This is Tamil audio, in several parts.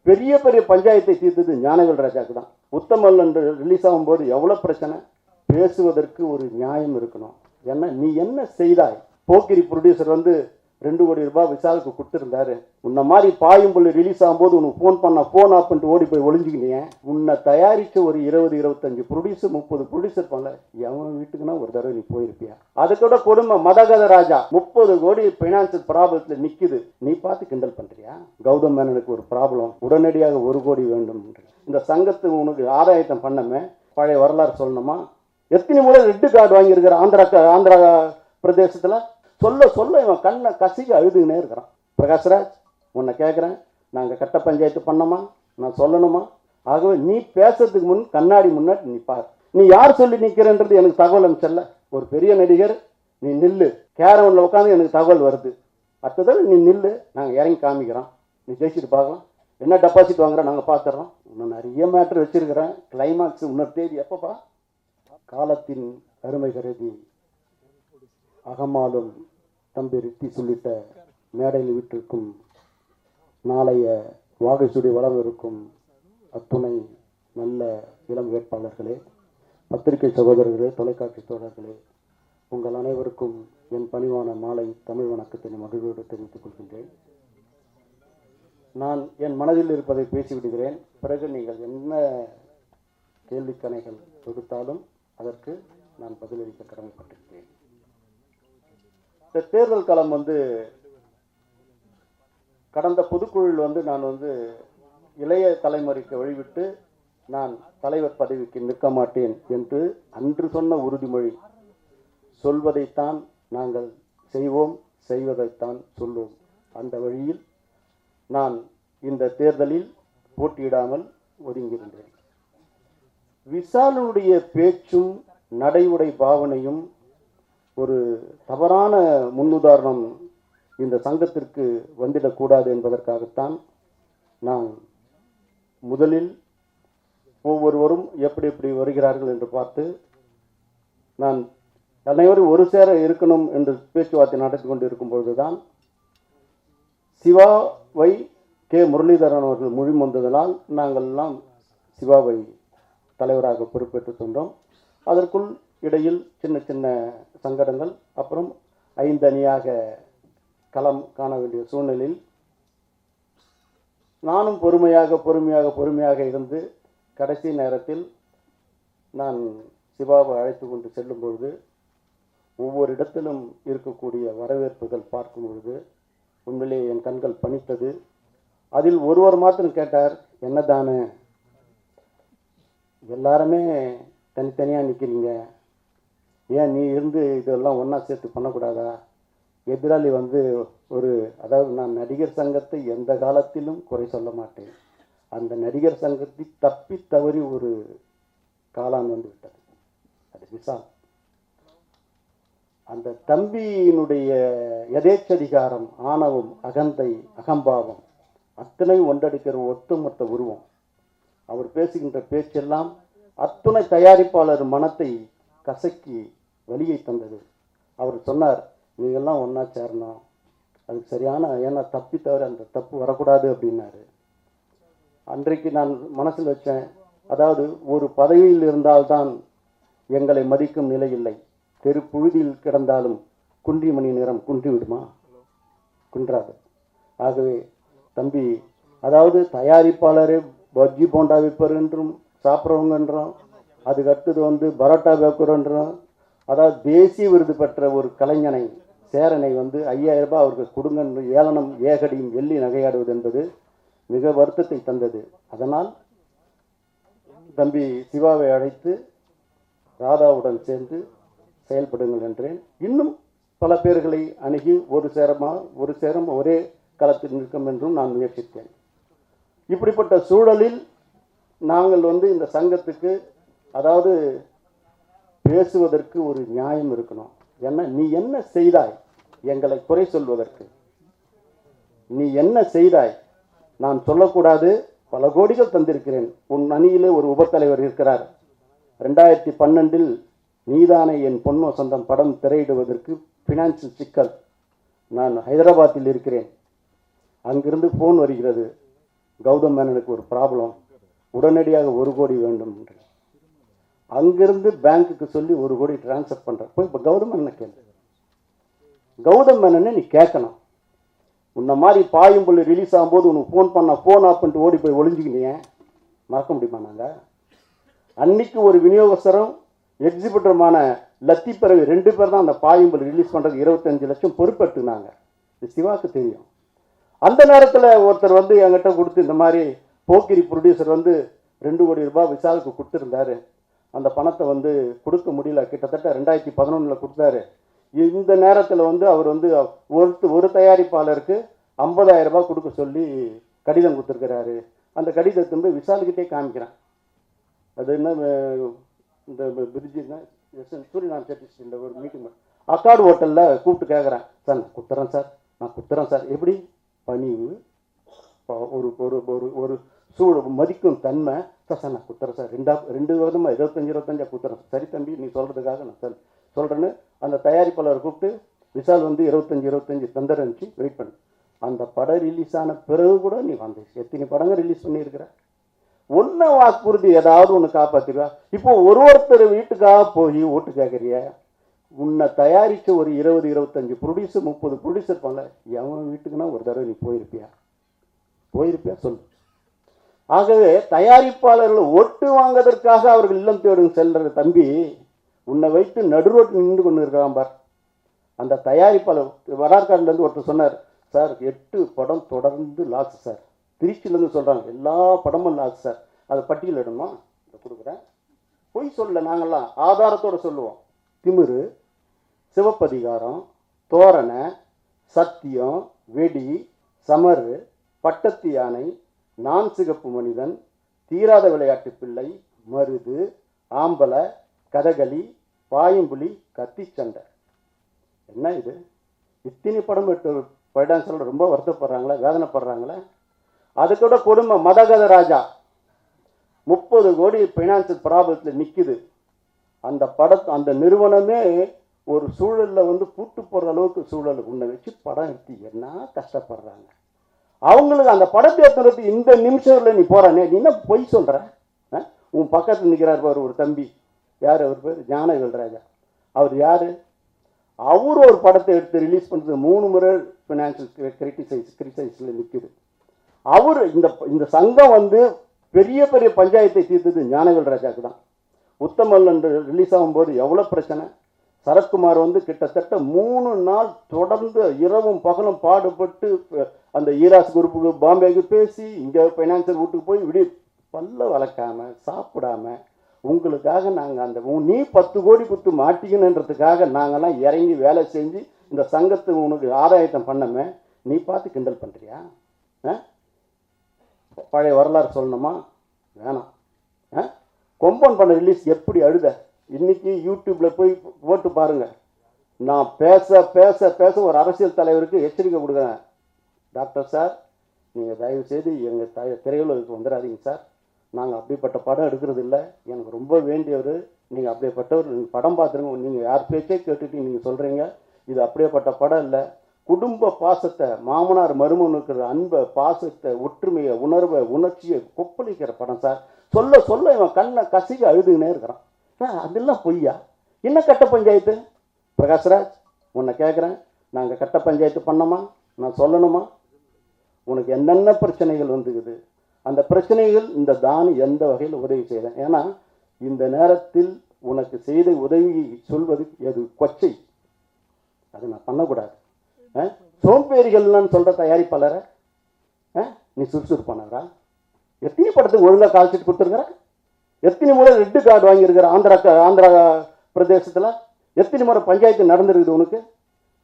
பெரிய பெரிய பஞ்சாயத்தை தீர்த்தது ஞானவேல் ராஜாக்கு தான். உத்தமல்லன் ரிலீஸ் ஆகும்போது எவ்வளோ பிரச்சனை. பேசுவதற்கு ஒரு நியாயம் இருக்கணும். ஏன்னா நீ என்ன செய்தாய். போக்கிரி ப்ரொடியூசர் வந்து 2 கோடி ரூபாய் விசாலுக்கு கொடுத்துருந்தாரு. உன்ன மாதிரி பாயும்புள்ளி ரிலீஸ் ஆகும்போது உனக்கு ஃபோன் பண்ண ஃபோன் ஆஃப் பண்ணிட்டு ஓடி போய் ஒளிஞ்சுக்கினீங்க. உன்னை தயாரித்து ஒரு 20-25 ப்ரொடியூசர் 30 ப்ரொடியூசர் பண்ணல. எவன் வீட்டுக்குன்னா ஒரு தடவை நீ போயிருப்பியா. அதுக்கூட கொடுமை. மதகத ராஜா 30 கோடி பைனான்சியல் ப்ராப்ளத்தில் நிற்குது. நீ பார்த்து கிண்டல் பண்ணுறியா. கௌதம் மேனனுக்கு ஒரு ப்ராப்ளம், உடனடியாக 1 கோடி வேண்டும். இந்த சங்கத்துக்கு உனக்கு ஆதாயத்தம் பண்ணமே பழைய வரலாறு சொல்லணுமா. எத்தனை முறை ரெட்டு கார்டு வாங்கியிருக்கிற ஆந்திரா பிரதேசத்தில். சொல்ல சொல்ல இவன் கண்ணை கசிக அழுதுகினே இருக்கிறான். பிரகாஷ்ராஜ், உன்னை கேட்குறேன், நாங்கள் கட்ட பஞ்சாயத்து பண்ணோமா, நான் சொல்லணுமா? ஆகவே நீ பேசுறதுக்கு முன் கண்ணாடி முன்னாடி நீ பார். நீ யார் சொல்லி நிற்கிறன்றது எனக்கு தகவல் அனுப்பிச்சல. ஒரு பெரிய நடிகர், நீ நில்லு. கேரவனில் உட்காந்து எனக்கு தகவல் வருது. அடுத்தது நீ நில்லு, நாங்கள் இறங்கி காமிக்கிறோம். நீ ஜெயிச்சுட்டு பார்க்கலாம். என்ன டெபாசிட் வாங்குற நாங்கள் பார்த்துட்றோம். இன்னும் நிறைய மேட்ரு வச்சிருக்கிறேன். கிளைமாக்ஸ் இன்னொரு தேதி எப்பப்பா. காலத்தின் அருமை கருதி அகமாலும் தம்பி ரித்தி சொல்லிட்ட மேடையில் விட்டிருக்கும் நாளைய வாகைச்சுடி வளம் இருக்கும் அத்துணை நல்ல இளம் வேட்பாளர்களே, பத்திரிகை சகோதரர்களே, தொலைக்காட்சி தோழர்களே, உங்கள் அனைவருக்கும் என் பணிவான மாலை தமிழ் வணக்கத்தினை மகிழ்வோடு தெரிவித்துக் கொள்கின்றேன். நான் என் மனதில் இருப்பதை பேசிவிடுகிறேன். பிறகு நீங்கள் என்ன கேள்விக்கணைகள் கொடுத்தாலும் அதற்கு நான் பதிலளிக்க கடமைப்பட்டிருக்கிறேன். இந்த தேர்தல் களம் கடந்த பொதுக்குழுவில் நான் இளைய தலைமுறைக்கு வழிவிட்டு நான் தலைவர் பதவிக்கு நிற்க மாட்டேன் என்று அன்று சொன்ன உறுதிமொழி. சொல்வதைத்தான் நாங்கள் செய்வோம், செய்வதைத்தான் சொல்வோம். அந்த வழியில் நான் இந்த தேர்தலில் போட்டியிடாமல் ஒதுங்கியிருந்தேன். விசாலுடைய பேச்சும் நடை உடை பாவனையும் ஒரு தவறான முன்னுதாரணம் இந்த சங்கத்திற்கு வந்துடக்கூடாது என்பதற்காகத்தான் நான் முதலில் ஒவ்வொருவரும் எப்படி எப்படி வருகிறார்கள் என்று பார்த்து நான் அனைவரும் ஒரு சேர இருக்கணும் என்று பேச்சுவார்த்தை நடத்தி கொண்டு இருக்கும் பொழுதுதான் சிவாவை கே முரளிதரன் அவர்கள் மொழிமொந்ததனால் நாங்கள் எல்லாம் சிவாவை தலைவராக பொறுப்பேற்றுக் கொண்டோம். அதற்குள் இடையில் சின்ன சின்ன சங்கடங்கள், அப்புறம் 5 அணியாக களம் காண வேண்டிய சூழ்நிலையில் நானும் பொறுமையாக இருந்து கடைசி நேரத்தில் நான் சிவாவை அழைத்து கொண்டு செல்லும் பொழுது ஒவ்வொரு இடத்திலும் இருக்கக்கூடிய வரவேற்புகள் பார்க்கும் பொழுது உண்மையிலேயே என் கண்கள் பணித்தது. அதில் ஒருவர் மாத்திரம் கேட்டார், என்னதானே எல்லாருமே தனித்தனியாக நிற்கிறீங்க, ஏன் நீ இருந்து இதெல்லாம் ஒன்றா சேர்த்து பண்ணக்கூடாதா? எதிராளி அதாவது நான் நடிகர் சங்கத்தை எந்த காலத்திலும் குறை சொல்ல மாட்டேன். அந்த நடிகர் சங்கத்தை தப்பி தவறி ஒரு காலான் விட்டது. அது விசால். அந்த தம்பியினுடைய எதேச்சதிகாரம், ஆணவம், அகந்தை, அகம்பாவம் அத்தனை ஒன்றடிக்கிற ஒட்டுமொத்த உருவம். அவர் பேசுகின்ற பேச்செல்லாம் அத்துணை தயாரிப்பாளர் மனத்தை கசக்கி வலியை தந்தது. அவர் சொன்னார், நீங்கள்லாம் ஒன்றா சேரணும், அதுக்கு சரியான, ஏன்னா தப்பி தவிர அந்த தப்பு வரக்கூடாது அப்படின்னாரு. அன்றைக்கு நான் மனசில் வச்சேன், அதாவது ஒரு பதவியில் இருந்தால்தான் எங்களை மதிக்கும் நிலை இல்லை. தெரு புழுதியில் கிடந்தாலும் குன்றிமணி நிறம் குன்றி விடுமா? குன்றாது. ஆகவே தம்பி, அதாவது தயாரிப்பாளரே பஜ்ஜி போண்டா விற்பர் என்றும் சாப்பிட்றவங்கன்றோம், அதுக்கு அடுத்தது பரோட்டா வைக்கிறோன்றோம். அதாவது தேசிய விருது பெற்ற ஒரு கலைஞனை, சேரனை 5000 ரூபாய் அவருக்கு கொடுங்க ஏளனம் ஏகடியும் எள்ளி நகையாடுவது என்பது மிக வருத்தத்தை தந்தது. அதனால் தம்பி சிவாவை அழைத்து ராதாவுடன் சேர்ந்து செயல்படுங்கள் என்றேன். இன்னும் பல பேர்களை அணுகி ஒரு சேரம் ஒரே களத்தில் நிற்கும் என்றும் நான் முயற்சித்தேன். இப்படிப்பட்ட சூழலில் நாங்கள் இந்த சங்கத்துக்கு, அதாவது பேசுவதற்கு ஒரு நியாயம் இருக்கணும். ஏன்னா நீ என்ன செய்தாய் எங்களை குறை சொல்வதற்கு? நீ என்ன செய்தாய்? நான் சொல்லக்கூடாது, பல கோடிகள் தந்திருக்கிறேன். உன் அணியிலே ஒரு உபத்தலைவர் இருக்கிறார். 2012 நீதானே என் பொன் வசந்தம் படம் திரையிடுவதற்கு ஃபினான்சியல் சிக்கல். நான் ஹைதராபாத்தில் இருக்கிறேன். அங்கிருந்து ஃபோன் வருகிறது, கௌதம் மேனனுக்கு ஒரு ப்ராப்ளம், உடனடியாக 1 கோடி வேண்டும் என்று. அங்கிருந்து பேங்க்குக்கு சொல்லி 1 கோடி டிரான்ஸ்ஃபர் பண்ணுற. போய் இப்போ கௌதம் மேனனை கேளு. கௌதம் மேனனை நீ கேட்கணும். உன்ன மாதிரி பாயும்புள்ளி ரிலீஸ் ஆகும்போது உனக்கு ஃபோன் பண்ண ஃபோன் ஆஃப் பண்ணிட்டு ஓடி போய் ஒளிஞ்சிக்கினீங்க, மறக்க முடியுமா? நாங்கள் அன்னைக்கு ஒரு விநியோகஸ்தரும் எக்ஸிபிட்டருமான லத்தி பிறகு 2 பேர் தான் அந்த பாயும்புள்ளி ரிலீஸ் பண்ணுறது 25 லட்சம் பொறுப்பெடுத்துனாங்க. இது சிவாக்கு தெரியும். அந்த நேரத்தில் ஒருத்தர் வந்து என்கிட்ட கொடுத்து, இந்த மாதிரி போக்கிரி ப்ரொடியூசர் வந்து 2 கோடி ரூபாய் விசாலுக்கு கொடுத்துருந்தாரு, அந்த பணத்தை வந்து கொடுக்க முடியல, கிட்டத்தட்ட 2011 கொடுத்தாரு. இந்த நேரத்தில் வந்து அவர் வந்து ஒரு தயாரிப்பாளருக்கு 50,000 ரூபாய் கொடுக்க சொல்லி கடிதம் கொடுத்துருக்கிறாரு. அந்த கடிதத்தை வந்து விசாலுக்கிட்டே காமிக்கிறேன். அது என்ன, இந்த பிரிட்ஜுன்னா சூரியநாராயண செட்டி ஒரு மீட்டிங் அக்காடு ஹோட்டலில் கூப்பிட்டு கேட்குறேன், சார் நான் குத்துறேன் சார். எப்படி பணிவு, ஒரு ஒரு ஒரு ஒரு மதிக்கும் தன்மை. சார் நான் குத்துறேன் சார், 2 வருடமாக 25 குத்துறேன். சரி தம்பி, நீ சொல்கிறதுக்காக நான் சொல்கிறேன்னு அந்த தயாரிப்பாளர் கூப்பிட்டு விசால் வந்து 25 தந்துருந்துச்சு, வெயிட் பண்ணு. அந்த படம் ரிலீஸ் ஆன பிறகு கூட நீ வந்து எத்தனை படங்கள் ரிலீஸ் பண்ணியிருக்கிற, ஒன்றை வாக்குறுதி ஏதாவது ஒன்று காப்பாற்றிடுவா. இப்போ ஒருத்தர் வீட்டுக்காக போய் ஓட்டு கேட்குறிய, உன்னை தயாரித்து ஒரு 20-25 ப்ரொடியூசர் 30 ப்ரொடியூசர் பண்ணல, எவன் வீட்டுக்குன்னா ஒரு தடவை நீ போயிருப்பியா சொல்லு. ஆகவே தயாரிப்பாளர்கள் ஓட்டு வாங்குவதற்காக அவர்கள் இல்லம் தேடும் செல்ற தம்பி, உன்னை வைத்து நடுரோட்டு நின்று கொண்டு இருக்கிறான் பார். அந்த தயாரிப்பாளர் வடார்காடுலேருந்து ஒருத்தர் சொன்னார், சார் 8 படம் தொடர்ந்து லாஸ் சார். திருச்சியிலேருந்து சொல்கிறாங்க எல்லா படமும் லாஸ் சார். அதை பட்டியலிடணுமா? இதை கொடுக்குறேன். பொய் சொல்ல, நாங்கள்லாம் ஆதாரத்தோடு சொல்லுவோம். திமிரு, சிவப்பதிகாரம், தோரணை, சத்தியம், வெடி, சமரு, பட்டத்து யானை, நான் சிகப்பு மனிதன், தீராத விளையாட்டு பிள்ளை, மருது, ஆம்பலை, கதகளி, பாயும்புலி, கத்தி சண்டை. என்ன இது? இத்தனை படம் எடுத்து பைடான்ஸில் ரொம்ப வருத்தப்படுறாங்களே, வேதனைப்படுறாங்களே. அதுக்கூட கொடுமை மதகத ராஜா 30 கோடி ஃபைனான்சியல் ப்ராப்ளத்தில் நிற்குது. அந்த அந்த நிறுவனமே ஒரு சூழலில் வந்து பூட்டு போடுற அளவுக்கு சூழல் உன்னை வச்சு படம் எடுத்து என்ன கஷ்டப்படுறாங்க. அவங்களுக்கு அந்த படத்தை எடுத்துறது இந்த நிமிஷத்தில் நீ போகிறானே, நீ என்ன பொய் சொல்கிற? உன் பக்கத்தில் நிற்கிறார் பாரு ஒரு தம்பி, யார் அவர் பேர்? ஞானவேல்ராஜா. அவர் யார்? அவர் ஒரு படத்தை எடுத்து ரிலீஸ் பண்ணுறது 3 முறை ஃபினான்ஷியல் கிரிட்டிசைஸில் நிற்குது. அவர் இந்த சங்கம் வந்து பெரிய பெரிய பஞ்சாயத்தை தீர்த்தது ஞானவேல்ராஜாவுக்கு தான். உத்தமல்லன் ரிலீஸ் ஆகும்போது எவ்வளோ பிரச்சனை. சரத்குமார் வந்து கிட்டத்தட்ட 3 நாள் தொடர்ந்து இரவும் பகலும் பாடுபட்டு அந்த ஈராஸ் குரூப்புக்கு பாம்பேக்கு பேசி, இங்கே ஃபைனான்சியல் வீட்டுக்கு போய் விடி பல்ல வளர்க்காம சாப்பிடாம உங்களுக்காக நாங்கள் அந்த நீ 10 கோடி கொடுத்து மாட்டிக்கணுன்றதுக்காக நாங்கள்லாம் இறங்கி வேலை செஞ்சு இந்த சங்கத்தை உனக்கு ஆதாயத்தம் பண்ணமே, நீ பார்த்து கிண்டல் பண்ணுறியா? பழைய வரலாறு சொல்லணுமா? வேணாம். கொம்பன் பண்ண ரிலீஸ் எப்படி அழுத, இன்னைக்கு யூடியூப்பில் போய் போட்டு பாருங்கள். நான் பேச பேச பேச ஒரு அரசியல் தலைவருக்கு எச்சரிக்கை கொடுக்குறேன், டாக்டர் சார் நீங்கள் தயவுசெய்து எங்கள் திரையுலகுக்கு வந்துடாதீங்க சார், நாங்கள் அப்படிப்பட்ட படம் எடுக்கிறது இல்லை, எனக்கு ரொம்ப வேண்டியவர், நீங்கள் அப்படியேப்பட்டவர், நீங்கள் படம் பார்த்துருங்க, நீங்கள் யார் பேச்சே கேட்டுட்டு நீங்கள் சொல்கிறீங்க, இது அப்படியேப்பட்ட படம் இல்லை. குடும்ப பாசத்தை, மாமனார் மருமகன் இருக்கிற அன்பை, பாசத்தை, ஒற்றுமையை, உணர்வை, உணர்ச்சியை கொப்பளிக்கிற படம் சார். சொல்ல சொல்ல இவன் கண்ணை கசிக்க அழுதுகினே இருக்கிறான். அதெல்லாம் பொய்யா? என்ன கட்ட பஞ்சாயத்து? பிரகாஷ்ராஜ் உன்னை கேட்குறேன், நாங்கள் கட்ட பஞ்சாயத்து பண்ணோமா? நான் சொல்லணுமா? உனக்கு என்னென்ன பிரச்சனைகள் வந்துக்குது, அந்த பிரச்சனைகள் இந்த தானி எந்த வகையில் உதவி செய்கிறேன். ஏன்னா இந்த நேரத்தில் உனக்கு செய்த உதவி சொல்வது எது கொச்சை, அது நான் பண்ணக்கூடாது. சோம்பேறிகள்னு சொல்கிற தயாரிப்பாளரை நீ சுறுசுறுப்பானவரா? எத்தனை படத்துக்கு ஒழுங்காக கால்ஷீட் கொடுத்துருக்குற? எத்தனை முறை ரெட்டு கார்டு வாங்கியிருக்கிற ஆந்திரா பிரதேசத்தில்? எத்தனை முறை பஞ்சாயத்து நடந்துருக்குது உனக்கு?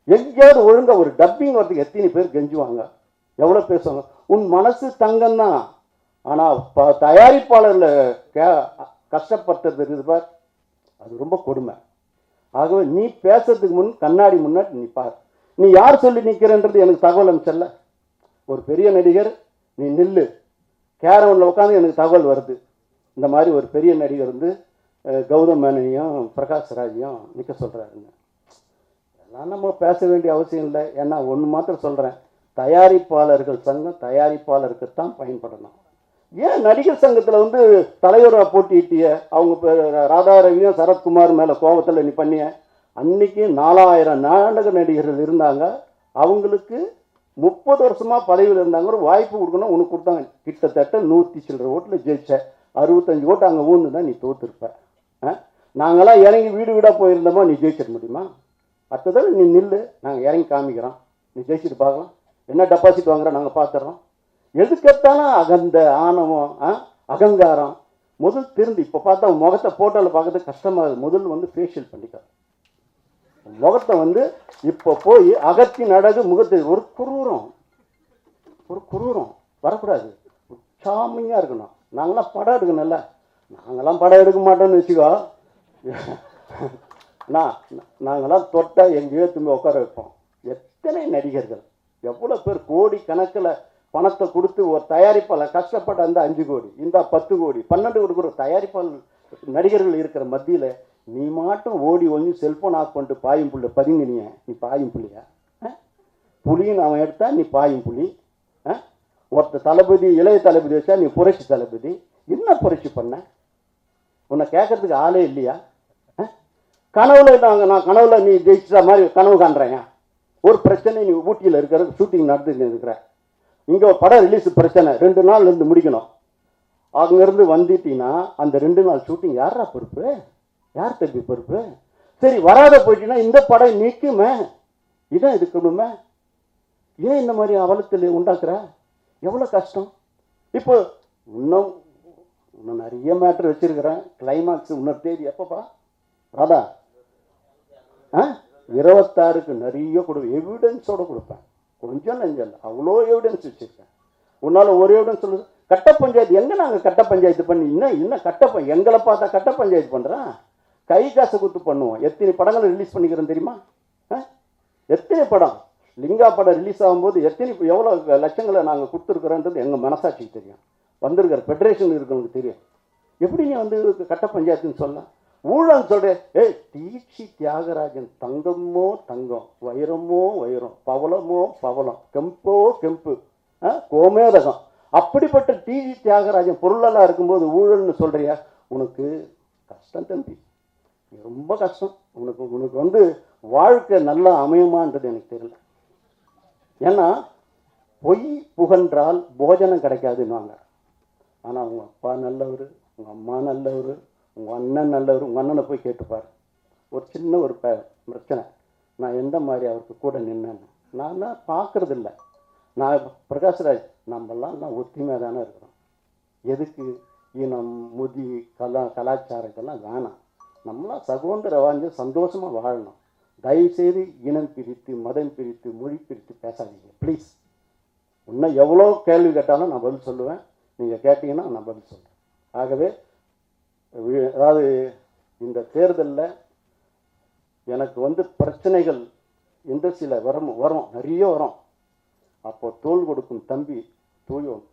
எங்கேயாவது ஒழுங்காக ஒரு டப்பிங் வரதுக்கு எத்தனை பேர் கெஞ்சுவாங்க, எவ்வளோ பேசுவாங்க? உன் மனசு தங்கம்தான், ஆனால் தயாரிப்பாளரில் கஷ்டப்பட்டது இருக்குது பார், அது ரொம்ப கொடுமை. ஆகவே நீ பேசுறதுக்கு முன் கண்ணாடி முன்னாடி நீ பார். நீ யார் சொல்லி நிற்கிறன்றது எனக்கு தகவல் அனுப்பிச்சல்ல. ஒரு பெரிய நடிகர் நீ நில்லு, கேரவனில் உட்காந்து எனக்கு தகவல் வருது, இந்த மாதிரி ஒரு பெரிய நடிகர் வந்து கௌதம் மேனனையும் பிரகாஷ்ராஜையும் நிற்க சொல்கிறாருங்க. அதெல்லாம் நம்ம பேச வேண்டிய அவசியம் இல்லை. ஏன்னா ஒன்று மாத்திரம் சொல்கிறேன், தயாரிப்பாளர்கள் சங்கம் தயாரிப்பாளருக்குத்தான் பயன்படணும். ஏன் நடிகர் சங்கத்தில் வந்து தலைவராக போட்டிட்டிய அவங்க ராதாரவியும் சரத்குமார் மேலே கோபத்தில் நீ பண்ணிய அன்னைக்கு 4000 நாடக நடிகர்கள் இருந்தாங்க. அவங்களுக்கு 30 வருஷமாக பதவியில் இருந்தாங்க. ஒரு வாய்ப்பு கொடுக்கணும், உனக்கு கொடுத்தாங்க. கிட்டத்தட்ட 100 சில்லற ஓட்டில் ஜெயிச்ச. 65 ஓட்டு அங்கே ஊன்னு தான் நீ தோற்றுருப்ப. நாங்களாம் இறங்கி வீடு வீடாக போயிருந்தோமா நீ ஜெயிச்சிட முடியுமா? அடுத்தது நீ நில்லு, நாங்கள் இறங்கி காமிக்கிறோம், நீ ஜெயிச்சுட்டு பார்க்கலாம். என்ன டெபாசிட் வாங்குற நாங்கள் பார்த்துட்றோம். எதுக்கெடுத்தாலும் அகந்த ஆணவம் அகங்காரம். முதல் திருந்து இப்போ பார்த்தா முகத்தை போட்டோவில் பார்க்கறது கஷ்டமாக. முதல் வந்து ஃபேஷியல் பண்ணிக்க முகத்தை வந்து இப்போ போய் அகத்தி நடகு முகத்தை ஒரு குரூரம் வரக்கூடாது. உற்சாமியாக இருக்கணும். நாங்களாம் படம் எடுக்கணும்ல. நாங்களாம் படம் எடுக்க மாட்டோம்னு வச்சுக்கோ. நாங்களாம் தொட்டால் எங்கேயோ திரும்பி உட்கார வைப்போம். எத்தனை நடிகர்கள், எவ்வளோ பேர் கோடி கணக்கில் பணத்தை கொடுத்து ஒரு தயாரிப்பாளர் கஷ்டப்பட்ட அந்த 5 கோடி, இந்த 10 கோடி 12 கோடி கூட தயாரிப்பாளர் நடிகர்கள் இருக்கிற மத்தியில் நீ மாட்டும் ஓடி ஒன்று செல்ஃபோன் ஆஃப் பண்ணிட்டு பாயும் புள்ள பதிங்கினிய. நீ பாயும் புள்ளியா? புலின்னு அவன் எடுத்தா நீ பாயும் புலி. ஒருத்த தளபதி இளைய தளபதி வச்சா நீ புரட்சி தளபதி. என்ன புரட்சி பண்ண? உன்னை கேட்கறதுக்கு ஆளே இல்லையா? கனவுல நான் கனவுல நீ ஜெயிச்சா மாதிரி கனவு காண்றேன். ஒரு பிரச்சனை நீ ஊட்டியில் இருக்கிற ஷூட்டிங் நடந்துட்டு இருக்கிற. இங்கே படம் ரிலீஸ் பிரச்சனை 2 நாள் இருந்து முடிக்கணும். அங்கேருந்து வந்துட்டீங்கன்னா அந்த 2 நாள் ஷூட்டிங் யாரா பொறுப்பு? யார் தம்பி பொறுப்பு? சரி வராத போயிட்டீங்கன்னா இந்த படம் நீக்குமே. இதான் இருக்கணுமே. ஏன் இந்த மாதிரி அவலத்தில் உண்டாக்குற? எவ்வளோ கஷ்டம். இப்போ இன்னும் நிறைய மேட்ரு வச்சிருக்கிறேன். கிளைமாக்ஸ் இன்னொரு தேதி எப்பப்பா ராதா? 26க்கு நிறைய எவிடன்ஸோடு கொடுப்பேன். கொஞ்சம் நெஞ்சல் அவ்வளோ எவிடன்ஸ் வச்சுருக்கேன். உன்னால் ஒரு எவிடன்ஸ் சொல்லுது. கட்ட பஞ்சாயத்து எங்கே? நாங்கள் கட்ட பஞ்சாயத்து பண்ணி இன்னும் எங்களை பார்த்தா கட்ட பஞ்சாயத்து பண்ணுறேன். கை காசை கொடுத்து பண்ணுவோம். எத்தனை படங்களை ரிலீஸ் பண்ணிக்கிறோம் தெரியுமா? எத்தனை படம் லிங்கா படம் ரிலீஸ் ஆகும்போது எவ்வளோ லட்சங்களை நாங்கள் கொடுத்துருக்குறோன்றது எங்கள் மனசாட்சிக்கு தெரியும். வந்திருக்கிற ஃபெடரேஷன் இருக்கிறவங்களுக்கு தெரியும். எப்படி நீ வந்து கட்ட பஞ்சாயத்துன்னு சொல்லலாம்? ஊழல் சொல்கிறேன். டிசி தியாகராஜன் தங்கமோ தங்கம், வைரமோ வைரம், பவளமோ பவளம், கெம்போ கெம்பு, கோமேதகம். அப்படிப்பட்ட டிசி தியாகராஜன் பொருளெல்லாம் இருக்கும்போது ஊழல்னு சொல்கிறியா? உனக்கு கஷ்டம் தம்பி, ரொம்ப கஷ்டம். உனக்கு வந்து வாழ்க்கை நல்லா அமையுமான்றது எனக்கு தெரியல. ஏன்னா பொய் புகன்றால் போஜனம் கிடைக்காதுன்னுவாங்க. ஆனால் உங்கள் அப்பா நல்லவர், உங்கள் அம்மா நல்லவர், உங்கள் அண்ணன் நல்லவர். உங்கள் அண்ணனை போய் கேட்டுப்பார். ஒரு சின்ன ஒரு பிரச்சனை, நான் எந்த மாதிரி அவருக்கு கூட நின்னேன்னு நான் தான் பார்க்குறதில்ல. நான் பிரகாஷ்ராஜ் நம்மெல்லாம் ஒத்துமையாக தானே இருக்கிறோம். எதுக்கு இனம் முதி கலாச்சாரம் இதெல்லாம் வேணாம். நம்மளாம் சகோதர வாழ்ந்து சந்தோஷமாக வாழணும். தயவுசெய்து இனம் பிரித்து மதம் பிரித்து மொழி பிரித்து பேசாதீங்க ப்ளீஸ். இன்னும் எவ்வளோ கேள்வி கேட்டாலும் நான் பதில் சொல்லுவேன். நீங்கள் கேட்டீங்கன்னா நான் பதில் சொல்கிறேன். ஆகவே அதாவது இந்த தேர்தலில் எனக்கு வந்து பிரச்சனைகள் இண்டஸ்ட்ரியில் வரும் நிறைய வரும். அப்போ தோல் கொடுக்கும் தம்பி தூயோன்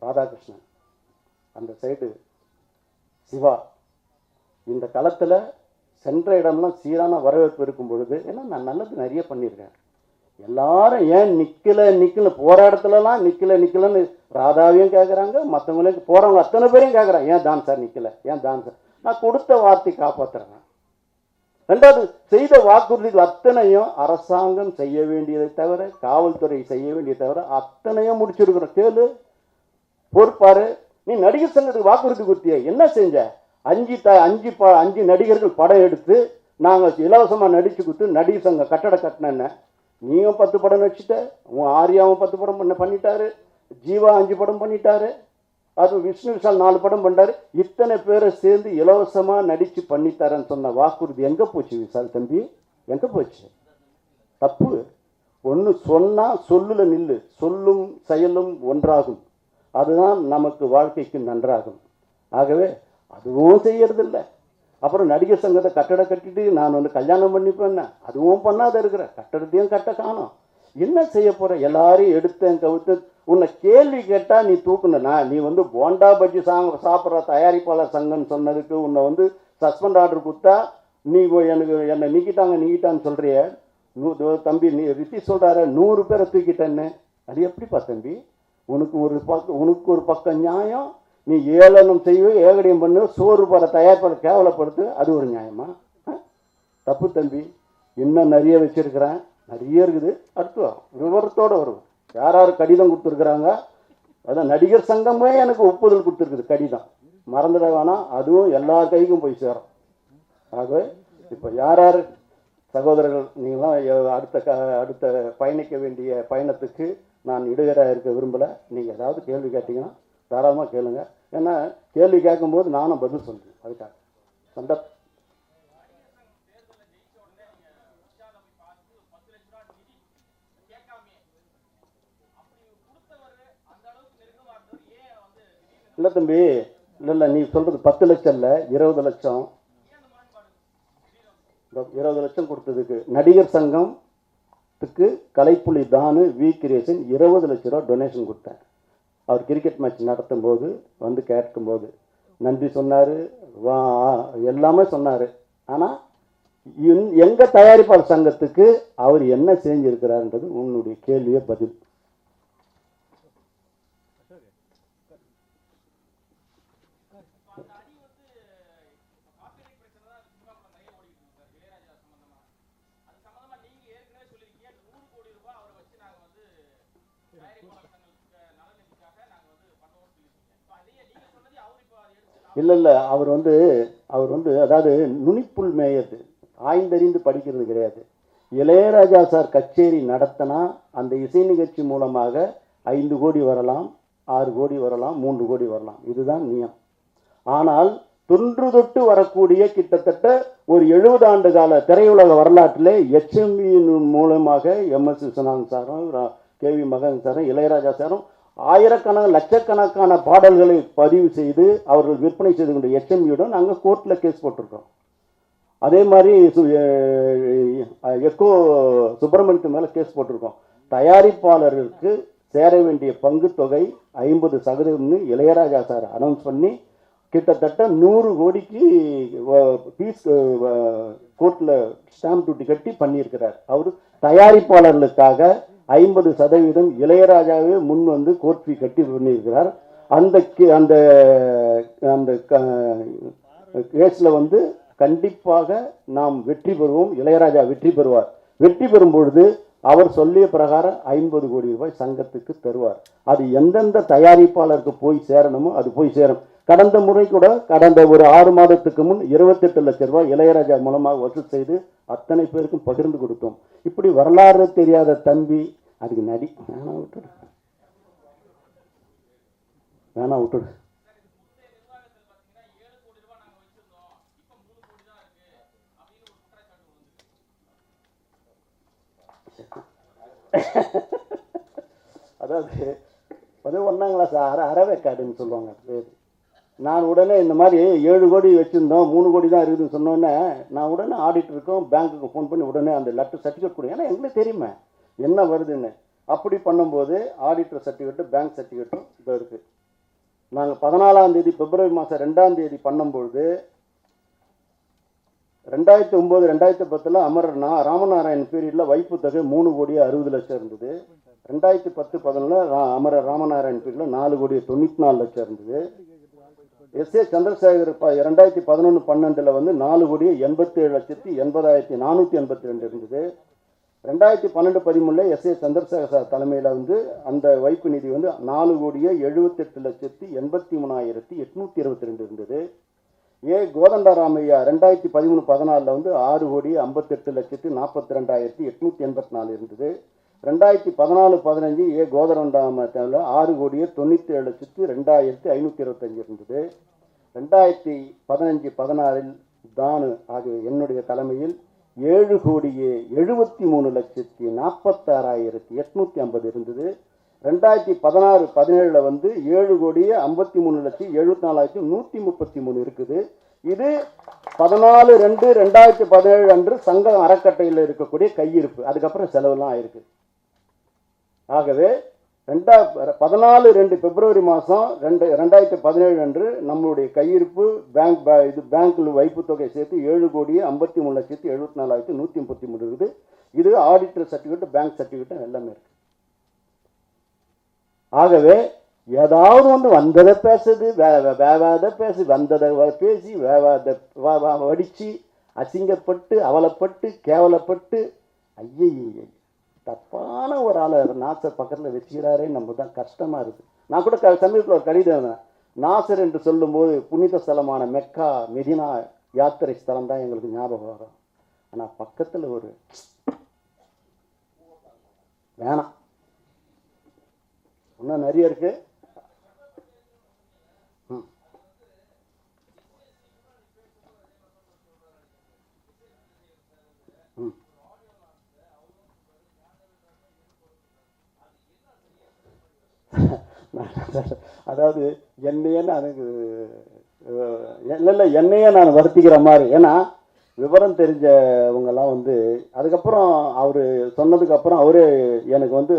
ராதாகிருஷ்ணன், அந்த சைடு சிவா, இந்த களத்தில் சென்ற இடம்லாம் சீரான வரவேற்பு இருக்கும் பொழுது, ஏன்னா நான் நல்லது நிறைய பண்ணியிருக்கேன். எல்லாரும் ஏன் நிற்கல போகிற இடத்துலலாம் நிற்கலன்னு ராதாவையும் கேட்குறாங்க, மற்றவங்களையும் போகிறவங்க அத்தனை பேரையும் கேட்குறாங்க, ஏன் தான் சார் நிற்கல, ஏன் தான் சார். நான் கொடுத்த வார்த்தை காப்பாற்றுறேன். ரெண்டாவது, செய்த வாக்குறுதிகள் அத்தனையும் அரசாங்கம் செய்ய வேண்டியதை தவிர, காவல்துறை செய்ய வேண்டியதை தவிர அத்தனையும் முடிச்சிருக்கிறோம். கேளு, பொறுப்பாரு. நீ நடிகர் சங்கத்துக்கு வாக்குறுதி கொடுத்திய, என்ன செஞ்ச? 5 நடிகர்கள் படம் எடுத்து நாங்கள் இலவசமாக நடிச்சு கொடுத்து நடிகர் சங்க கட்டடம் கட்டினேன்ன. நீயும் 10 படம் நடிச்சுட்ட, உன் ஆரியாவும் 10 படம் பண்ணிட்டாரு, ஜீவா 5 படம் பண்ணிட்டாரு, அது விஷ்ணு விஷால் 4 படம் பண்ணிட்டாரு. இத்தனை பேரை சேர்ந்து இலவசமாக நடித்து பண்ணித்தாரன்னு சொன்ன வாக்குறுதி எங்கே போச்சு விஷால் தம்பி? எங்கே போச்சு? தப்பு. ஒன்று சொன்னால் சொல்லுல நில்லு, சொல்லும் செயலும் ஒன்றாகும். அதுதான் நமக்கு வாழ்க்கைக்கு நன்றாகும். ஆகவே அதுவும் செய்யறதில்லை. அப்புறம் நடிகர் சங்கத்தை கட்டடம் கட்டிட்டு நான் வந்து கல்யாணம் பண்ணிப்பேன், அதுவும் பண்ணாத இருக்கிற, கட்டடத்தையும் கட்ட காணும். என்ன செய்ய போகிற? எல்லாரையும் எடுத்தேன் கவுத்து. உன்னை கேள்வி கேட்டால் நீ தூக்குனா, நீ வந்து போண்டா பஜ்ஜி சாப்பிட்ற தயாரிப்பாளர் சங்கம்னு சொன்னதுக்கு உன்னை வந்து சஸ்பெண்ட் ஆர்டர் கொடுத்தா நீ என்னை நீக்கிட்டான்னு சொல்கிறிய. தம்பி நீ ரித்தி சொல்கிறாரு 100 பேரை தூக்கிட்டேன்னு, அது எப்படிப்பா தம்பி? உனக்கு ஒரு பக்கம் நியாயம், நீ ஏளனம் செய்வ, ஏகடியம் பண்ணு, சோறு போட தயாரிப்பாளர் கேவலப்படுத்து, அது ஒரு நியாயமா? தப்பு தம்பி. இன்னும் நிறைய வச்சிருக்கிறேன், நிறைய இருக்குது. அடுத்து விவரத்தோடு வரும். யார் யார் கடிதம் கொடுத்துருக்குறாங்க, அதான் நடிகர் சங்கமே எனக்கு ஒப்புதல் கொடுத்துருக்குது கடிதம், மறந்துட வேணாம். அதுவும் எல்லா கைக்கும் போய் சேரும். ஆகவே இப்போ யார் யார் சகோதரர்கள் நீங்களாம் அடுத்த பயணிக்க வேண்டிய பயணத்துக்கு நான் இடையூறாக இருக்க விரும்பலை. நீங்கள் ஏதாவது கேள்வி கேட்டிங்கன்னா தாராளமாக கேளுங்க. ஏன்னா கேள்வி கேட்கும்போது நானும் பதில் சொல்கிறேன். அதுக்காக சந்தர்ப்பம் இல்லை தம்பி, இல்லை நீ சொல்கிறது 10 லட்சம் இல்லை, 20 லட்சம். 20 லட்சம் கொடுத்ததுக்கு நடிகர் சங்கத்துக்கு கலைப்புலி தானு வி கிரியேஷன் 20 லட்ச ரூபா டொனேஷன் கொடுத்தேன். அவர் கிரிக்கெட் மேட்ச் நடத்தும் போது வந்து கேட்கும்போது நன்றி சொன்னார், எல்லாமே சொன்னார். ஆனால் எங்கள் தயாரிப்பாளர் சங்கத்துக்கு அவர் என்ன செஞ்சிருக்கிறார்ன்றது உன்னுடைய கேள்வியே பதில். இல்லை அவர் வந்து அதாவது நுனிப்புல் மேயது, ஆய்ந்தறிந்து படிக்கிறது கிடையாது. இளையராஜா சார் கச்சேரி நடத்தினா அந்த இசை நிகழ்ச்சி மூலமாக 5 கோடி வரலாம், 6 கோடி வரலாம், 3 கோடி வரலாம். இதுதான் நியம். ஆனால் தொன்று தொட்டு வரக்கூடிய கிட்டத்தட்ட ஒரு 70 ஆண்டு கால திரையுலக வரலாற்றிலே HMV மூலமாக MS விஸ்வநாதன் சாரும் KV மகன் சாரும் இளையராஜா சாரும் லட்சக்கணக்கான பாடல்களை பதிவு செய்து அவர்கள் விற்பனை செய்து கொண்ட HMV-யுடன் நாங்கள் கோர்ட்டில் கேஸ் போட்டிருக்கோம். அதே மாதிரி எக்கோ சுப்பிரமணியத்து மேலே கேஸ் போட்டிருக்கோம். தயாரிப்பாளர்களுக்கு சேர வேண்டிய பங்கு தொகை 50% இளையராஜா சார் அனௌன்ஸ் பண்ணி கிட்டத்தட்ட 100 கோடிக்கு பீஸ் கோர்ட்டில் ஸ்டாம்ப் டியூட்டி கட்டி பண்ணியிருக்கிறார். அவர் தயாரிப்பாளர்களுக்காக 50% இளையராஜாவே முன் வந்து கோர்ட் ஃபீ கட்டி பண்ணியிருக்கிறார். அந்த அந்த கேஸில் வந்து கண்டிப்பாக நாம் வெற்றி பெறுவோம். இளையராஜா வெற்றி பெறுவார். வெற்றி பெறும் பொழுது அவர் சொல்லிய பிரகாரம் 50 கோடி ரூபாய் சங்கத்துக்கு தருவார். அது எந்தெந்த தயாரிப்பாளருக்கு போய் சேரணுமோ அது போய் சேரும். கடந்த முறை கூட கடந்த ஒரு 6 மாதத்துக்கு முன் 28 லட்சம் ரூபாய் இளையராஜா மூலமாக வசூல் செய்து அத்தனை பேருக்கும் பகிர்ந்து கொடுத்தோம். இப்படி வரலாறு தெரியாத தம்பி அதுக்கு நடி வேணா விட்டுடு. அதாவது 1ஆம் கிளாஸ் அறவேக்காடுன்னு சொல்லுவாங்க பேர். நான் உடனே இந்த மாதிரி 7 கோடி வச்சுருந்தோம், 3 கோடி தான் இருக்குதுன்னு சொன்னோன்னே நான் உடனே ஆடிட்டருக்கும் பேங்க்குக்கு ஃபோன் பண்ணி உடனே அந்த லெட்டர் சர்டிஃபிகேட் கொடுங்க. ஏன்னா எங்களுக்கு தெரியுமே என்ன வருதுன்னு. அப்படி பண்ணும்போது ஆடிட்டர் சர்டிஃபிகேட்டும் பேங்க் சர்டிஃபிகேட்டும் இப்போ இருக்குது. நாங்கள் 14ஆம் தேதி பிப்ரவரி மாதம் 2ஆம் தேதி பண்ணும்பொழுது 2009 2010 அமரர் ராமநாராயண் பீரியடில் வைப்பு தொகை 3 கோடி 60 லட்சம் இருந்தது. 2010-11 அமரர் ராமநாராயண் பீரியடில் 4 கோடி 94 லட்சம் இருந்தது. SA சந்திரசேகர் 2011-12 வந்து 4 கோடி 87,80,482 இருந்தது. 2012-13 SA சந்திரசேகர் தலைமையில் வந்து அந்த வைப்பு நிதி வந்து 4 கோடி 78,83,822 இருந்தது. கோதண்டராமையா 2013-14 வந்து 6 கோடி 58,42,884 இருந்தது. 2014-15 கோதண்டராமையாவில் 6 கோடி 97,02,525 இருந்தது. 2015-16 தானு ஆகிய என்னுடைய தலைமையில் 7 கோடி 73,46,850 இருந்தது. 2016-17 வந்து 7 கோடி 53,74,133 இருக்குது. இது 14/2/2017 அன்று சங்கம் அறக்கட்டையில் இருக்கக்கூடிய கையிருப்பு. அதுக்கப்புறம் செலவுலாம் ஆயிருக்கு. ஆகவே 14 பிப்ரவரி மாதம் 2017 அன்று நம்மளுடைய கையிருப்பு பேங்க்கில் வைப்பு தொகை சேர்த்து 7,53,74,134 இருக்குது. இது ஆடிட்டர் சர்டிஃபிகேட், பேங்க் சர்டிஃபிகேட் எல்லாமே இருக்கு. ஆகவே ஏதாவது வந்து வந்ததை பேசுது, வேவாத பேசி, வந்ததை பேசி, வேவாத வடித்து, அசிங்கப்பட்டு, அவலப்பட்டு, கேவலப்பட்டு, ஐயே தப்பான ஒரு ஆளை நாசர் பக்கத்தில் வச்சுக்கிறாரே, நம்ம தான் கஷ்டமாக இருக்குது. நான் கூட சமீபத்தில் ஒரு கடிதம், நாசர் என்று சொல்லும்போது புனித ஸ்தலமான மெக்கா மெதினா யாத்திரை ஸ்தலம் தான் எங்களுக்கு ஞாபகம் வரும். ஆனால் பக்கத்தில் ஒரு வேணாம், இன்னும் நிறைய இருக்கு. அதாவது என்னையே நான் என்னையே நான் வருத்திக்கிற மாதிரி. ஏன்னா விவரம் தெரிஞ்சவங்கெல்லாம் வந்து அதுக்கப்புறம் அவர் சொன்னதுக்கப்புறம் அவரே எனக்கு வந்து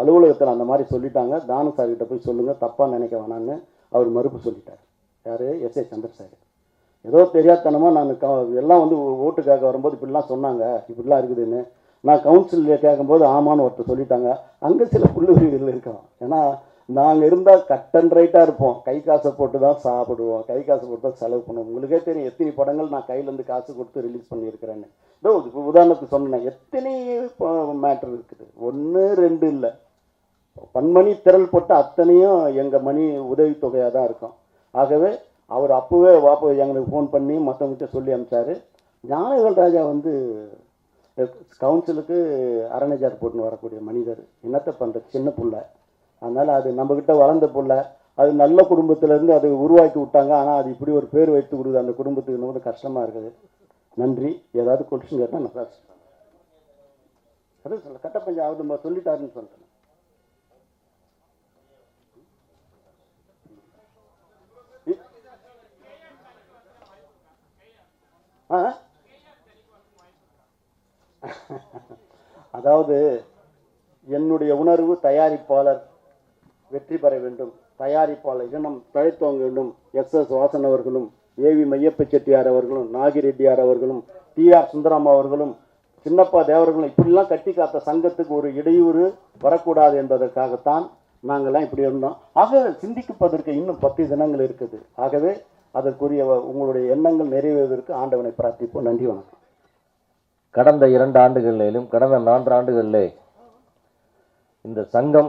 அலுவலகத்தில் அந்த மாதிரி சொல்லிட்டாங்க, தானு சார்கிட்ட போய் சொல்லுங்கள், தப்பாக நினைக்க வேணான்னு அவர் மறுப்பு சொல்லிட்டார். யார்? எஸ்ஏ சந்திர சார். ஏதோ தெரியாதனமாக நான் எல்லாம் வந்து ஓட்டுக்காக வரும்போது இப்படிலாம் சொன்னாங்க, இப்படிலாம் இருக்குதுன்னு. நான் கவுன்சிலில் கேட்கும்போது ஆமான்னு ஒருத்தர் சொல்லிட்டாங்க. அங்கே சில புள்ளுவிகள் இருக்கோம். ஏன்னா நாங்கள் இருந்தால் கட் அண்ட் ரைட்டாக இருப்போம், கை காசை போட்டு தான் சாப்பிடுவோம், கை காசு போட்டு தான் செலவு பண்ணுவோம். உங்களுக்கே தெரியும் எத்தனை படங்கள் நான் கையிலேருந்து காசு கொடுத்து ரிலீஸ் பண்ணியிருக்கிறேன்னு. இதோ இப்போ உதாரணத்துக்கு சொன்னேன், எத்தனை மேட்ரு இருக்குது, 1 2 இல்லை. பன்மணி திரள் போட்டு அத்தனையும் எங்கள் மணி உதவித்தொகையாக தான் இருக்கும். ஆகவே அவர் அப்போவே எங்களுக்கு ஃபோன் பண்ணி மற்றவங்கிட்ட சொல்லி அனுப்பிச்சார். ஞானவேல் ராஜா வந்து கவுன்சிலுக்கு அரணைஜார் போட்டுன்னு வரக்கூடிய மனிதர், என்னத்தை பண்ணுற சின்ன பிள்ளை. அதனால் அது நம்மக்கிட்ட வளர்ந்த பிள்ளை, அது நல்ல குடும்பத்திலேருந்து அது உருவாக்கி விட்டாங்க. ஆனால் அது இப்படி ஒரு பேர் வைத்து கொடுக்குது அந்த குடும்பத்துக்கு, ரொம்ப கஷ்டமாக இருக்குது. நன்றி. ஏதாவது கொஸ்டின் கேட்டால் நான் பேசுகிறேன். அது சொல்ல கட்டப்பஞ்சம் அவர் நம்ம சொல்லிட்டாருன்னு சொல்கிறேன். அதாவது என்னுடைய உணர்வு, தயாரிப்பாளர் வெற்றி பெற வேண்டும், தயாரிப்பாளர் இனம் தழைத்தோங்க வேண்டும். எஸ்.எஸ். வாசன் அவர்களும், ஏவி மையப்ப செட்டியார் அவர்களும், நாகிரெட்டியார் அவர்களும், டி.ஆர். சுந்தரம் அவர்களும், சின்னப்பா தேவர்களும் இப்படிலாம் கட்டி காத்த சங்கத்துக்கு ஒரு இடையூறு வரக்கூடாது என்பதற்காகத்தான் நாங்கள்லாம் இப்படி இருந்தோம். ஆக சிந்திப்பதற்கு இன்னும் 10 தினங்கள் இருக்குது. ஆகவே அதற்குரிய உங்களுடைய எண்ணங்கள் நிறைவேறுவதற்கு ஆண்டவனை பிரார்த்திப்போம். நன்றி, வணக்கம். கடந்த 2 ஆண்டுகளிலும் கடந்த 4 ஆண்டுகளிலே இந்த சங்கம்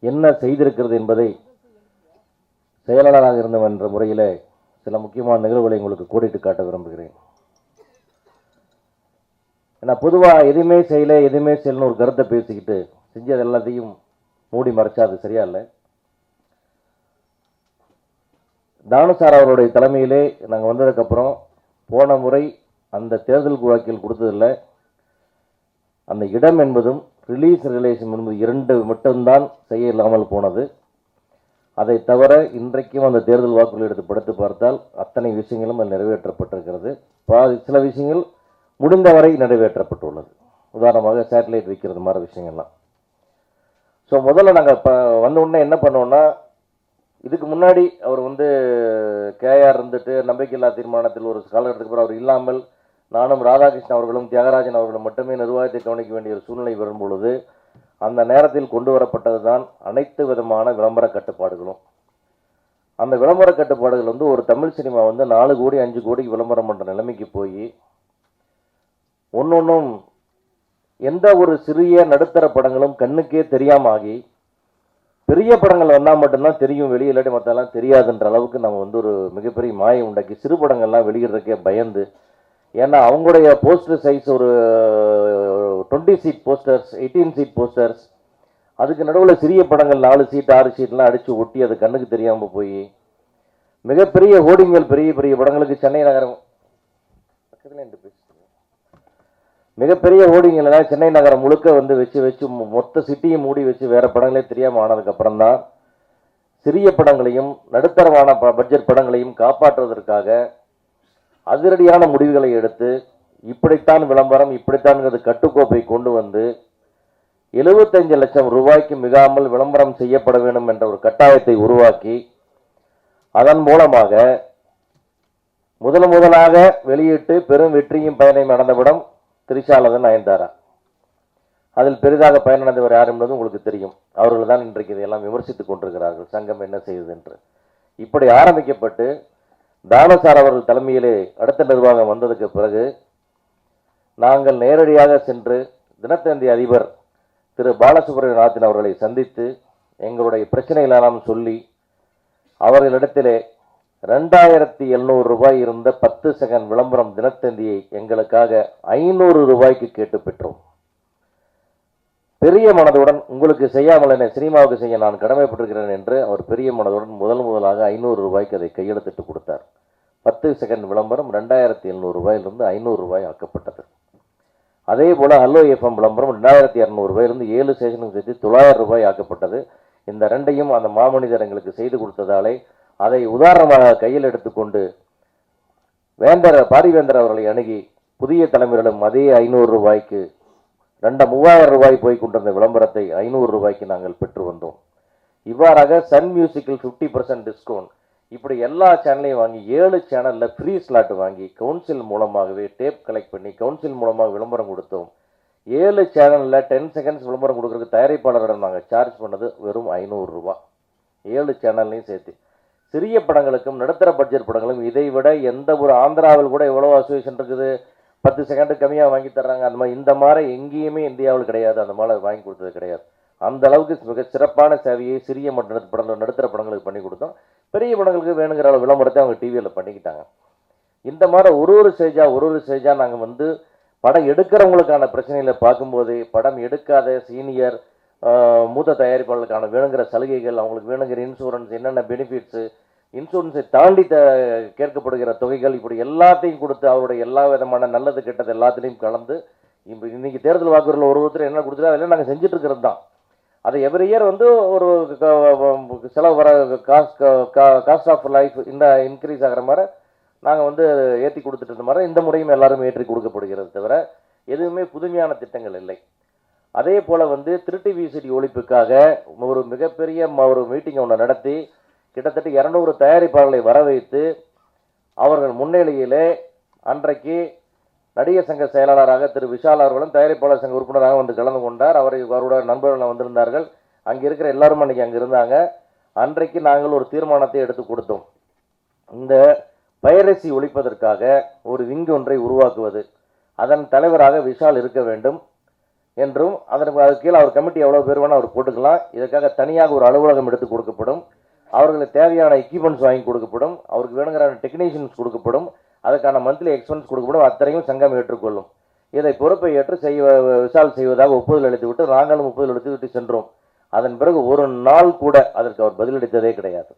என்ன செய்திருக்கிறது என்பதை செயலாளராக இருந்தவன் என்ற முறையில் சில முக்கியமான நிகழ்வுகளை உங்களுக்கு கோடிட்டு காட்ட விரும்புகிறேன். ஏன்னா பொதுவாக எதுவுமே செய்யலன்னு ஒரு கருத்தை பேசிக்கிட்டு செஞ்சது எல்லாத்தையும் மூடி மறைச்சா அது சரியா இல்லை. தானுசார் அவருடைய தலைமையிலே நாங்கள் வந்ததுக்கப்புறம் போன முறை அந்த தேர்தல் வாக்கில் கொடுத்ததில்லை. அந்த இடம் என்பதும் ரிலீஸ் ரிலேஷன் என்பது 2 மட்டும்தான் செய்ய இல்லாமல் போனது. அதை தவிர இன்றைக்கும் அந்த தேர்தல் வாக்குகள் எடுத்து படுத்து பார்த்தால் அத்தனை விஷயங்களும் அது நிறைவேற்றப்பட்டிருக்கிறது. சில விஷயங்கள் முடிந்தவரை நிறைவேற்றப்பட்டுள்ளது. உதாரணமாக சேட்டலைட் வைக்கிறது மாதிரி விஷயங்கள்லாம். ஸோ முதல்ல நாங்கள் வந்த உடனே என்ன பண்ணோன்னா, இதுக்கு முன்னாடி அவர் கேஆர் இருந்துட்டு நம்பிக்கையில்லா தீர்மானத்தில் ஒரு காலகட்டத்துக்கு அப்புறம் அவர் இல்லாமல் நானும் ராதாகிருஷ்ணன் அவர்களும் தியாகராஜன் அவர்களும் மட்டுமே நிர்வாகத்தை கவனிக்க வேண்டிய ஒரு சூழ்நிலை வரும் பொழுது அந்த நேரத்தில் கொண்டு வரப்பட்டது தான் அனைத்து விதமான விளம்பர கட்டுப்பாடுகளும். அந்த விளம்பர கட்டுப்பாடுகள் ஒரு தமிழ் சினிமா 4 கோடி 5 கோடிக்கு விளம்பரம் பண்ணுற நிலைமைக்கு போய் ஒன்னொன்றும் எந்த ஒரு சிறிய நடுத்தர படங்களும் கண்ணுக்கே தெரியாம ஆகி பெரிய படங்கள் வந்தால் மட்டும்தான் தெரியும், வெளியே இல்லாட்டி மற்றெல்லாம் தெரியாதுன்ற அளவுக்கு நம்ம ஒரு மிகப்பெரிய மாயை உண்டாக்கி சிறு படங்கள்லாம் வெளியிடுறதுக்கே பயந்து. ஏன்னா அவங்களுடைய போஸ்டர் சைஸ் ஒரு 20 சீட் போஸ்டர்ஸ், 18 சீட் போஸ்டர்ஸ், அதுக்கு நடுவில் சிறிய படங்கள் 4 சீட் 6 சீட்லாம் அடித்து ஒட்டி அது கண்ணுக்கு தெரியாமல் போய் மிகப்பெரிய ஹோர்டிங்கள் பெரிய பெரிய படங்களுக்கு சென்னை நகரம் மிகப்பெரிய ஹோர்டிங்கள் சென்னை நகரம் முழுக்க வச்சு மொத்த சிட்டியை மூடி வச்சு வேற படங்களே தெரியாமல் ஆனதுக்கப்புறம் தான் சிறிய படங்களையும் நடுத்தரமான பட்ஜெட் படங்களையும் காப்பாற்றுவதற்காக அதிரடியான முடிவுகளை எடுத்து இப்படித்தான் விளம்பரம், இப்படித்தான் கட்டுக்கோப்பை கொண்டு வந்து 75 லட்சம் ரூபாய்க்கு மிகாமல் விளம்பரம் செய்யப்பட வேண்டும் என்ற ஒரு கட்டாயத்தை உருவாக்கி அதன் மூலமாக முதலாக வெளியிட்டு பெரும் வெற்றியும் பயனையும் அடைந்த படம் திரிஷாலதன் நயன்தாரா. அதில் பெரிதாக பயனடைந்தவர் யார் என்பது உங்களுக்கு தெரியும். அவர்கள் தான் இன்றைக்கு இதையெல்லாம் விமர்சித்துக் கொண்டிருக்கிறார்கள், சங்கம் என்ன செய்யுது என்று. இப்படி ஆரம்பிக்கப்பட்டு தானசார் அவர்கள் தலைமையிலே அடுத்த நிர்வாகம் வந்ததுக்கு பிறகு நாங்கள் நேரடியாக சென்று தினத்தந்தி அதிபர் திரு பாலசுப்ரமணியன் அவர்களை சந்தித்து எங்களுடைய பிரச்சனைகளெல்லாம் சொல்லி அவர்களிடத்திலே 2700 ரூபாய் இருந்த 10 செகண்ட் விளம்பரம் தினத்தந்தியை எங்களுக்காக 500 ரூபாய்க்கு கேட்டு பெற்றோம். பெரிய மனதுடன் உங்களுக்கு செய்யாமல் என்ன சினிமாவுக்கு செய்ய நான் கடமைப்பட்டிருக்கிறேன் என்று அவர் பெரிய மனதுடன் முதலாக 500 ரூபாய்க்கு அதை கையெழுத்திட்டு கொடுத்தார். 10 செகண்ட் விளம்பரம் 2700 ரூபாயிலிருந்து 500 ரூபாய் ஆக்கப்பட்டது. அதே போல ஹலோ எஃப்எம் விளம்பரம் 2200 ரூபாயிலிருந்து 7 ஸ்டேஷனுக்கு சேர்த்து 900 ரூபாய் ஆக்கப்பட்டது. இந்த ரெண்டையும் அந்த மாமனிதர் எங்களுக்கு செய்து கொடுத்ததாலே அதை உதாரணமாக கையில் எடுத்துக்கொண்டு பாரிவேந்தர் அவர்களை அணுகி புதிய தலைமுறையிடம் அதே 500 ரூபாய்க்கு 3000 ரூபாய் போய் கொண்டிருந்த விளம்பரத்தை 500 ரூபாய்க்கு நாங்கள் பெற்று வந்தோம். இவ்வாறாக சன் மியூசிக்கில் 50% டிஸ்கவுண்ட், இப்படி எல்லா சேனலையும் வாங்கி 7 சேனலில் ஃப்ரீ ஸ்லாட் வாங்கி கவுன்சில் மூலமாகவே டேப் கலெக்ட் பண்ணி கவுன்சில் மூலமாக விளம்பரம் கொடுத்தோம். 7 சேனலில் 10 செகண்ட்ஸ் விளம்பரம் கொடுக்கறதுக்கு தயாரிப்பாளரிடம் நாங்கள் சார்ஜ் பண்ணது வெறும் 500 ரூபாய். 7 சேனல்லையும் சேர்த்து சிறிய படங்களுக்கும் நடுத்தர பட்ஜெட் படங்களும் இதை விட எந்த ஒரு ஆந்திராவில் கூட எவ்வளோ அசோசியேஷன் இருக்குது, 10 செகண்ட் கம்மியாக வாங்கி தர்றாங்க. அந்த மாதிரி இந்த மாதிரி எங்கேயுமே இந்தியாவில் கிடையாது, அந்த மாதிரி வாங்கி கொடுத்தது கிடையாது. அந்த அளவுக்கு மிக சிறப்பான சேவையை சிறிய படங்கள் நடுத்தர படங்களுக்கு பண்ணி கொடுத்தோம். பெரிய படங்களுக்கு வேணுங்கிற அளவு விளம்பரத்தை அவங்க டிவியில் பண்ணிக்கிட்டாங்க. இந்த மாதிரி ஒரு ஸ்டேஜாக நாங்கள் படம் எடுக்கிறவங்களுக்கான பிரச்சனைகளை பார்க்கும்போது படம் எடுக்காத சீனியர் மூத்த தயாரிப்பாளர்களுக்கான வேணுங்கிற சலுகைகள், அவங்களுக்கு வேணுங்கிற இன்சூரன்ஸ், என்னென்ன பெனிஃபிட்ஸு, இன்சூரன்ஸை தாண்டி கேட்கப்படுகிற தொகைகள், இப்படி எல்லாத்தையும் கொடுத்து அவருடைய எல்லா விதமான நல்லது கெட்டது எல்லாத்துலேயும் கலந்து இப்போ இன்னைக்கு தேர்தல் வாக்குறுதியில் ஒருத்தர் என்ன கொடுத்துட்டு அதெல்லாம் நாங்கள் செஞ்சுட்டு இருக்கிறது தான். அதை எவ்ரி இயர் ஒரு செலவு வர காஸ்ட் ஆஃப் லைஃப் இந்த இன்க்ரீஸ் ஆகிற மாதிரி நாங்கள் ஏற்றி கொடுத்துட்டு இருந்த மாதிரி இந்த முறையும் எல்லாரும் ஏற்றி கொடுக்கப்படுகிறது தவிர எதுவுமே புதுமையான திட்டங்கள் இல்லை. அதே போல் திருட்டு விசிடி ஒழிப்புக்காக ஒரு மிகப்பெரிய ஒரு மீட்டிங் ஒன்று நடத்தி கிட்டத்தட்ட 200 தயாரிப்பாளர்களை வர வைத்து அவர்கள் முன்னிலையிலே அன்றைக்கு நடிகர் சங்க செயலாளராக திரு விஷால் அவர்களும் தயாரிப்பாளர் சங்க உறுப்பினராக கலந்து கொண்டார். அவருடைய நண்பர்கள் வந்திருந்தார்கள். அங்கே இருக்கிற எல்லாரும் அன்றைக்கி அங்கே இருந்தாங்க. அன்றைக்கு நாங்கள் ஒரு தீர்மானத்தை எடுத்து கொடுத்தோம். இந்த பைரசி ஒழிப்பதற்காக ஒரு விங் ஒன்றை உருவாக்குவது, அதன் தலைவராக விஷால் இருக்க வேண்டும் என்றும் அதற்கு கீழே அவர் கமிட்டி எவ்வளோ பேர் வேணால் அவர் போட்டுக்கலாம். இதற்காக தனியாக ஒரு அலுவலகம் எடுத்து கொடுக்கப்படும். அவர்களுக்கு தேவையான எக்யூப்மெண்ட்ஸ் வாங்கி கொடுக்கப்படும். அவருக்கு வேணுங்கிற டெக்னீஷியன்ஸ் கொடுக்கப்படும். அதுக்கான மந்த்லி எக்ஸ்பென்ஸ் கொடுக்கப்படும். அத்தனையும் சங்கம் ஏற்றுக்கொள்ளும். இதை பொறுப்பை ஏற்று விஷால் செய்வதாக ஒப்புதல் அளித்து விட்டு நாங்களும் ஒப்புதல் அளித்து விட்டு சென்றோம். அதன் பிறகு ஒரு நாள் கூட அதற்கு அவர் பதிலளித்ததே கிடையாது.